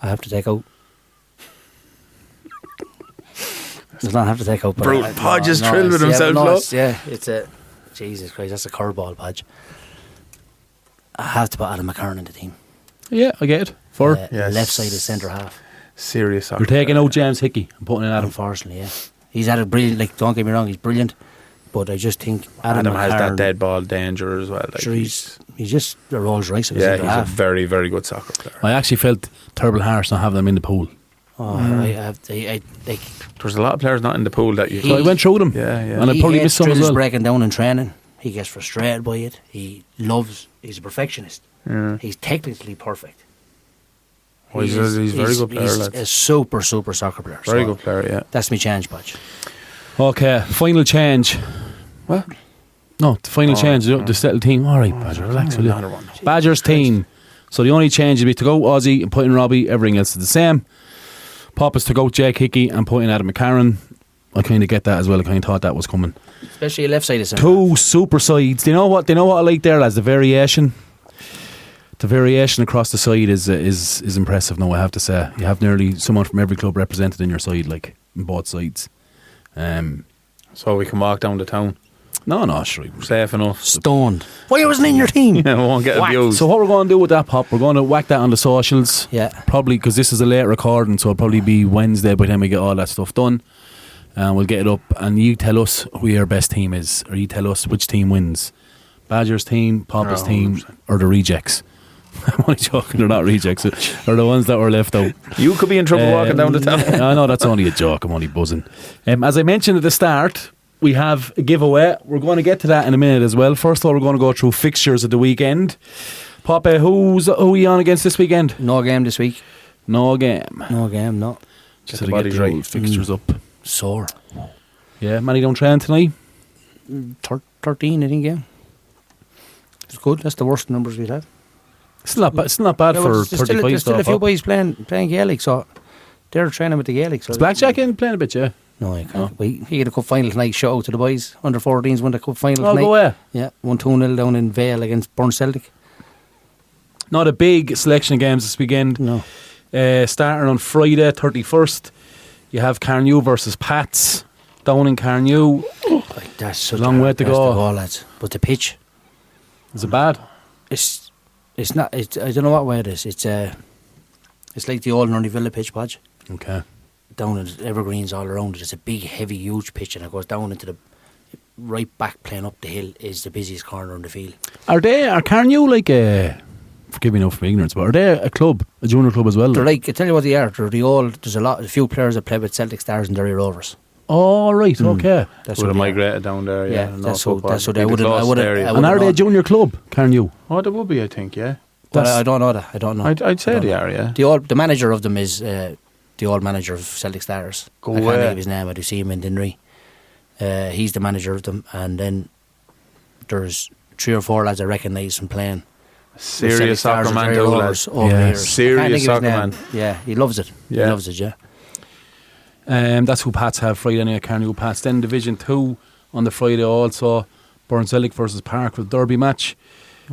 [SPEAKER 2] I have to take out. Does not have to take out.
[SPEAKER 3] Brutal. Podge is thrilled with
[SPEAKER 2] it's-
[SPEAKER 3] himself, look.
[SPEAKER 2] it's a Jesus Christ. That's a curveball, Podge. I have to put Adam McCarran in the team.
[SPEAKER 1] Yeah, I get it. For
[SPEAKER 3] Yes.
[SPEAKER 2] Left side is centre half.
[SPEAKER 3] Serious soccer.
[SPEAKER 1] you're taking out James Hickey and putting in Adam.
[SPEAKER 2] Unfortunately, yeah, he's had a brilliant. Like, don't get me wrong, he's brilliant, but I just think Adam
[SPEAKER 3] Adam has that
[SPEAKER 2] McCarran,
[SPEAKER 3] dead ball danger as well. Like,
[SPEAKER 2] Sure, he's just a Rolls Royce of a
[SPEAKER 3] yeah,
[SPEAKER 2] centre
[SPEAKER 3] he's a
[SPEAKER 2] half.
[SPEAKER 3] very, very good soccer player.
[SPEAKER 1] I actually felt terrible harsh not having them in the pool.
[SPEAKER 3] There's a lot of players not in the pool that you.
[SPEAKER 1] So I went through them.
[SPEAKER 3] Yeah.
[SPEAKER 1] And I probably missed some as well.
[SPEAKER 2] Breaking down in training. He gets frustrated by it. He's a perfectionist.
[SPEAKER 3] Yeah.
[SPEAKER 2] He's technically perfect.
[SPEAKER 3] He's a very good player,
[SPEAKER 2] He's
[SPEAKER 3] lads.
[SPEAKER 2] a super soccer player.
[SPEAKER 3] Very good player, yeah.
[SPEAKER 2] That's my change, Badge.
[SPEAKER 1] Okay, final change.
[SPEAKER 3] What?
[SPEAKER 1] No, the final change. The settled team. All right, Badger, relax. Will you?
[SPEAKER 3] Another one.
[SPEAKER 1] Badger's team. So the only change would be to go Ozzy and put in Robbie. Everything else is the same. Pop is to go Jake Hickey and put in Adam McCarron. I kind of get that as well. I kind of thought that was coming.
[SPEAKER 2] Especially left side of centre.
[SPEAKER 1] Two super sides. Do you know what? I like there, lads? The variation. The variation across the side is impressive. Now I have to say, you have nearly someone from every club represented in your side, like on both sides.
[SPEAKER 3] So we can walk down the town.
[SPEAKER 1] No, sure.
[SPEAKER 3] Safe enough.
[SPEAKER 2] Stoned. Why wasn't in your team?
[SPEAKER 3] Yeah, we won't get abused.
[SPEAKER 1] So what we're going to do with that, Pop? We're going to whack that on the socials.
[SPEAKER 2] Yeah.
[SPEAKER 1] Probably because this is a late recording, so it'll probably be Wednesday by the time we get all that stuff done. And we'll get it up, and you tell us who your best team is, or you tell us which team wins. Badger's team, Papa's team, or the rejects. I'm only joking, they're not rejects. They're the ones that were left out.
[SPEAKER 3] You could be in trouble walking down the town.
[SPEAKER 1] I know, that's only a joke, I'm only buzzing. As I mentioned at the start, we have a giveaway. We're going to get to that in a minute as well. First of all, we're going to go through fixtures of the weekend. Papa, who are you on against this weekend?
[SPEAKER 2] No game this week.
[SPEAKER 1] No game.
[SPEAKER 2] No.
[SPEAKER 1] Just
[SPEAKER 3] the
[SPEAKER 1] to
[SPEAKER 3] body's
[SPEAKER 1] get the
[SPEAKER 3] right.
[SPEAKER 1] fixtures up.
[SPEAKER 2] Sore.
[SPEAKER 1] Yeah, Manny don't train tonight.
[SPEAKER 2] 13, I think, yeah. It's good. That's the worst numbers we've had.
[SPEAKER 1] It's not bad for 35
[SPEAKER 2] There's still a few
[SPEAKER 1] stuff.
[SPEAKER 2] boys playing Gaelic, so they're training with the Gaelic. So
[SPEAKER 1] Is Blackjack in playing a bit, yeah?
[SPEAKER 2] No, I can't. Wait, he had a cup final tonight. Shout out to the boys. Under 14s won the cup final tonight.
[SPEAKER 1] Go away.
[SPEAKER 2] Yeah, 1-2-0 down in Vale against Burn Celtic.
[SPEAKER 1] Not a big selection of games this weekend.
[SPEAKER 2] No.
[SPEAKER 1] Starting on Friday, 31st, you have Carnew versus Pats down in Carnew.
[SPEAKER 2] That's such
[SPEAKER 1] a long way to go,
[SPEAKER 2] lads. But the pitch,
[SPEAKER 1] is it bad?
[SPEAKER 2] It's not. I don't know what way it is. It's like the old Nunny Villa pitch, Podge.
[SPEAKER 1] Okay.
[SPEAKER 2] Down in evergreens all around it. It's a big, heavy, huge pitch, and it goes down into the right back plane up the hill. Is the busiest corner on the field.
[SPEAKER 1] Are Carnew like a? Forgive me now for my ignorance, but are they a club, a junior club as well?
[SPEAKER 2] They're like, I tell you what they are. They're the old. There's a few players that play with Celtic Stars and Derry Rovers.
[SPEAKER 1] Oh, right, okay.
[SPEAKER 2] That's
[SPEAKER 3] would have
[SPEAKER 2] what
[SPEAKER 3] migrated down there. Yeah,
[SPEAKER 2] that's what they would
[SPEAKER 3] have.
[SPEAKER 1] And are they a junior club, Carnew?
[SPEAKER 3] Oh, they would be, I think. Yeah.
[SPEAKER 2] Well, I don't know that. I don't know.
[SPEAKER 3] I'd say they are. Yeah.
[SPEAKER 2] The manager of them is the old manager of Celtic Stars. I can't think of his name. I do see him in Dinry. He's the manager of them, and then there's 3 or 4 lads I recognise from playing.
[SPEAKER 3] Serious soccer man,
[SPEAKER 2] serious
[SPEAKER 3] soccer man.
[SPEAKER 2] Yeah, he loves it.
[SPEAKER 3] Yeah.
[SPEAKER 2] He loves it. Yeah.
[SPEAKER 1] That's who Pats have Friday night, Carnew Pats. Then Division 2 on the Friday also. Burn Celtic versus Parkville Derby match.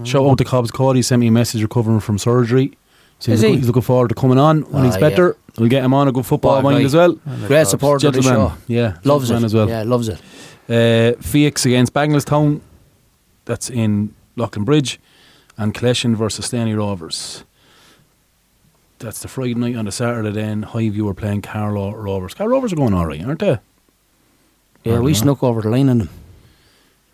[SPEAKER 1] Shout out to Cobbs Cody. He sent me a message recovering from surgery. So he's looking forward to coming on when he's better. Yeah. We'll get him on a good football mind as well.
[SPEAKER 2] Great support of the show.
[SPEAKER 1] Yeah,
[SPEAKER 2] loves it
[SPEAKER 1] as well.
[SPEAKER 2] Yeah, loves it.
[SPEAKER 1] Phoenix against Bagnallstown. That's in Loughlin Bridge. And Cleshin versus Stanley Rovers. That's the Friday night. On the Saturday then, Highview are playing Carlow Rovers. Carlow Rovers are going alright, aren't they?
[SPEAKER 2] Yeah, we snuck over the line on them.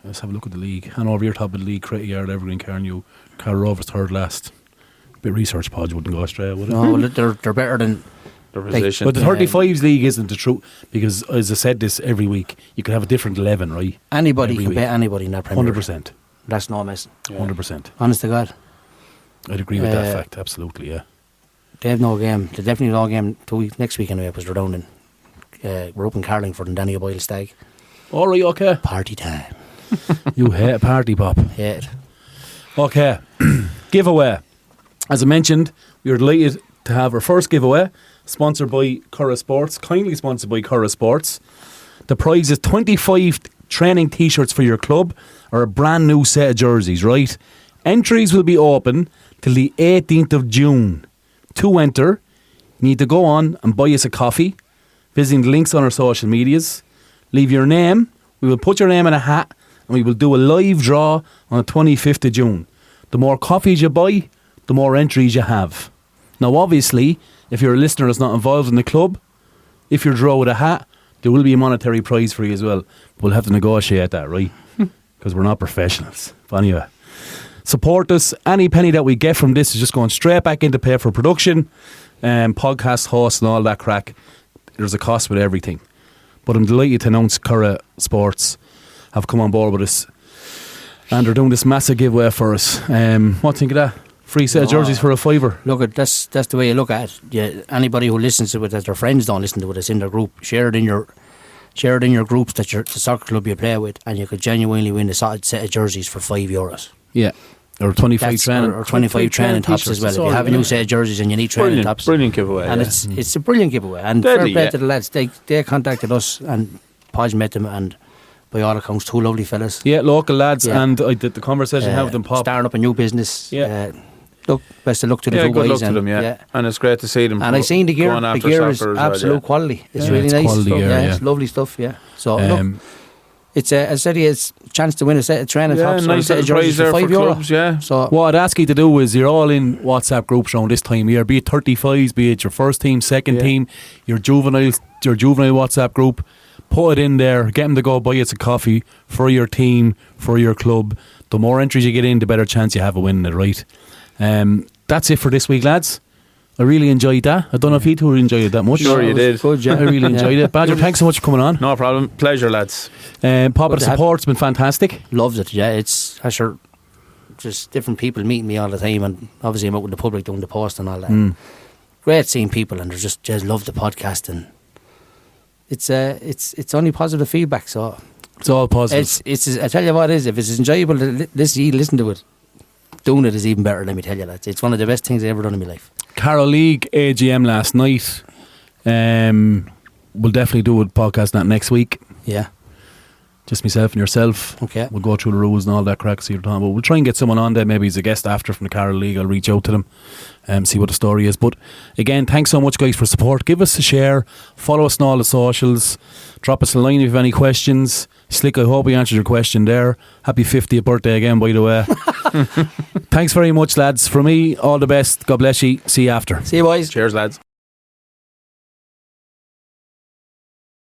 [SPEAKER 1] Let's have a look at the league. Hanover, your top of the league, Cretty Yard, Evergreen, Carnew. Carlow Rovers third last. A bit of research, Podge wouldn't go astray, would it?
[SPEAKER 2] No, well, they're better than
[SPEAKER 3] their position.
[SPEAKER 1] But the 35s league isn't the truth, because as I said this every week, you could have a different 11, right?
[SPEAKER 2] Anybody can bet anybody in that Premier.
[SPEAKER 1] 100%.
[SPEAKER 2] That's no messing.
[SPEAKER 1] 100%.
[SPEAKER 2] Honest to God.
[SPEAKER 1] I'd agree with that fact, absolutely, yeah.
[SPEAKER 2] They have no game. They definitely have no game next week anyway, because they're down in we're up in Carlingford and Danny O'Boyle Stag.
[SPEAKER 1] Alright, okay.
[SPEAKER 2] Party time.
[SPEAKER 1] You hate a party, Pop.
[SPEAKER 2] Hate it.
[SPEAKER 1] Okay. Giveaway. As I mentioned, we are delighted to have our first giveaway, sponsored by Curra Sports, kindly sponsored by Curra Sports. The prize is 25 training t-shirts for your club, or a brand new set of jerseys, right? Entries will be open till the 18th of June. To enter, you need to go on and buy us a coffee, visiting the links on our social medias. Leave your name. We will put your name in a hat, and we will do a live draw on the 25th of June. The more coffees you buy, the more entries you have. Now, obviously, if you're a listener that's not involved in the club, if you're draw with a hat, there will be a monetary prize for you as well. We'll have to negotiate that, right? Because we're not professionals. But anyway, support us. Any penny that we get from this is just going straight back into pay for production. podcast hosts and all that crack. There's a cost with everything. But I'm delighted to announce Carlow Sports have come on board with us. And they're doing this massive giveaway for us. What do you think of that? Free set of jerseys for $5.
[SPEAKER 2] Look, that's the way you look at it. Yeah, anybody who listens to it, that their friends don't listen to it, it's in their group. Share it in your groups that the soccer club you play with, and you could genuinely win a set of jerseys for €5.
[SPEAKER 1] Yeah. Or 25 training.
[SPEAKER 2] Or 25 training tops as well. If you have a new set of jerseys and you need training tops.
[SPEAKER 3] Brilliant giveaway.
[SPEAKER 2] And it's a brilliant giveaway. And
[SPEAKER 3] Deadly,
[SPEAKER 2] fair play to the lads. They contacted us and Podge met them, and by all accounts, two lovely fellas.
[SPEAKER 1] Yeah, local lads. Yeah. And I did the conversation have with them pop.
[SPEAKER 2] Starting up a new business.
[SPEAKER 1] Yeah.
[SPEAKER 2] Look, best of luck to the two
[SPEAKER 3] good
[SPEAKER 2] guys.
[SPEAKER 3] Luck to them, yeah. And it's great to see them.
[SPEAKER 2] And I seen the gear. The gear is absolute quality. It's really nice
[SPEAKER 1] quality
[SPEAKER 2] stuff.
[SPEAKER 1] Gear,
[SPEAKER 2] it's lovely stuff. Yeah. So look, it's as I said, it's a chance to win a set of training tops or a set of jerseys for €5.
[SPEAKER 3] Clubs, yeah.
[SPEAKER 1] So what I'd ask you to do is, you're all in WhatsApp groups around this time of year, be it 35s, be it your first team, second team, your juvenile WhatsApp group. Put it in there. Get them to go buy us a coffee for your team, for your club. The more entries you get in, the better chance you have of winning it, right? That's it for this week, lads. I really enjoyed that. I don't know if you two enjoyed it that much.
[SPEAKER 3] Sure, you did.
[SPEAKER 2] Good, yeah.
[SPEAKER 1] I really enjoyed it. Badger, thanks so much for coming on.
[SPEAKER 3] No problem. Pleasure, lads.
[SPEAKER 1] Popa, the support's been fantastic.
[SPEAKER 2] Loves it, yeah. It's just different people meeting me all the time, and obviously I'm out with the public doing the post and all that. Great seeing people, and they just love the podcast, and it's only positive feedback. So
[SPEAKER 1] it's all positive.
[SPEAKER 2] It's I tell you what it is. If it's enjoyable to listen to it, doing it is even better. Let me tell you that. It's one of the best things I've ever done in my life.
[SPEAKER 1] Carlow League AGM last night. We'll definitely do a podcast on that next week.
[SPEAKER 2] Yeah.
[SPEAKER 1] Just myself and yourself.
[SPEAKER 2] Okay.
[SPEAKER 1] We'll go through the rules and all that crack. See what time. But we'll try and get someone on there. Maybe he's a guest after from the Carlow League. I'll reach out to them, see what the story is. But again, thanks so much, guys, for support. Give us a share. Follow us on all the socials. Drop us a line if you have any questions. Slick, I hope we answered your question there. Happy 50th birthday again, by the way. Thanks very much, lads. For me, all the best. God bless you. See you after.
[SPEAKER 2] See you, boys.
[SPEAKER 3] Cheers, lads.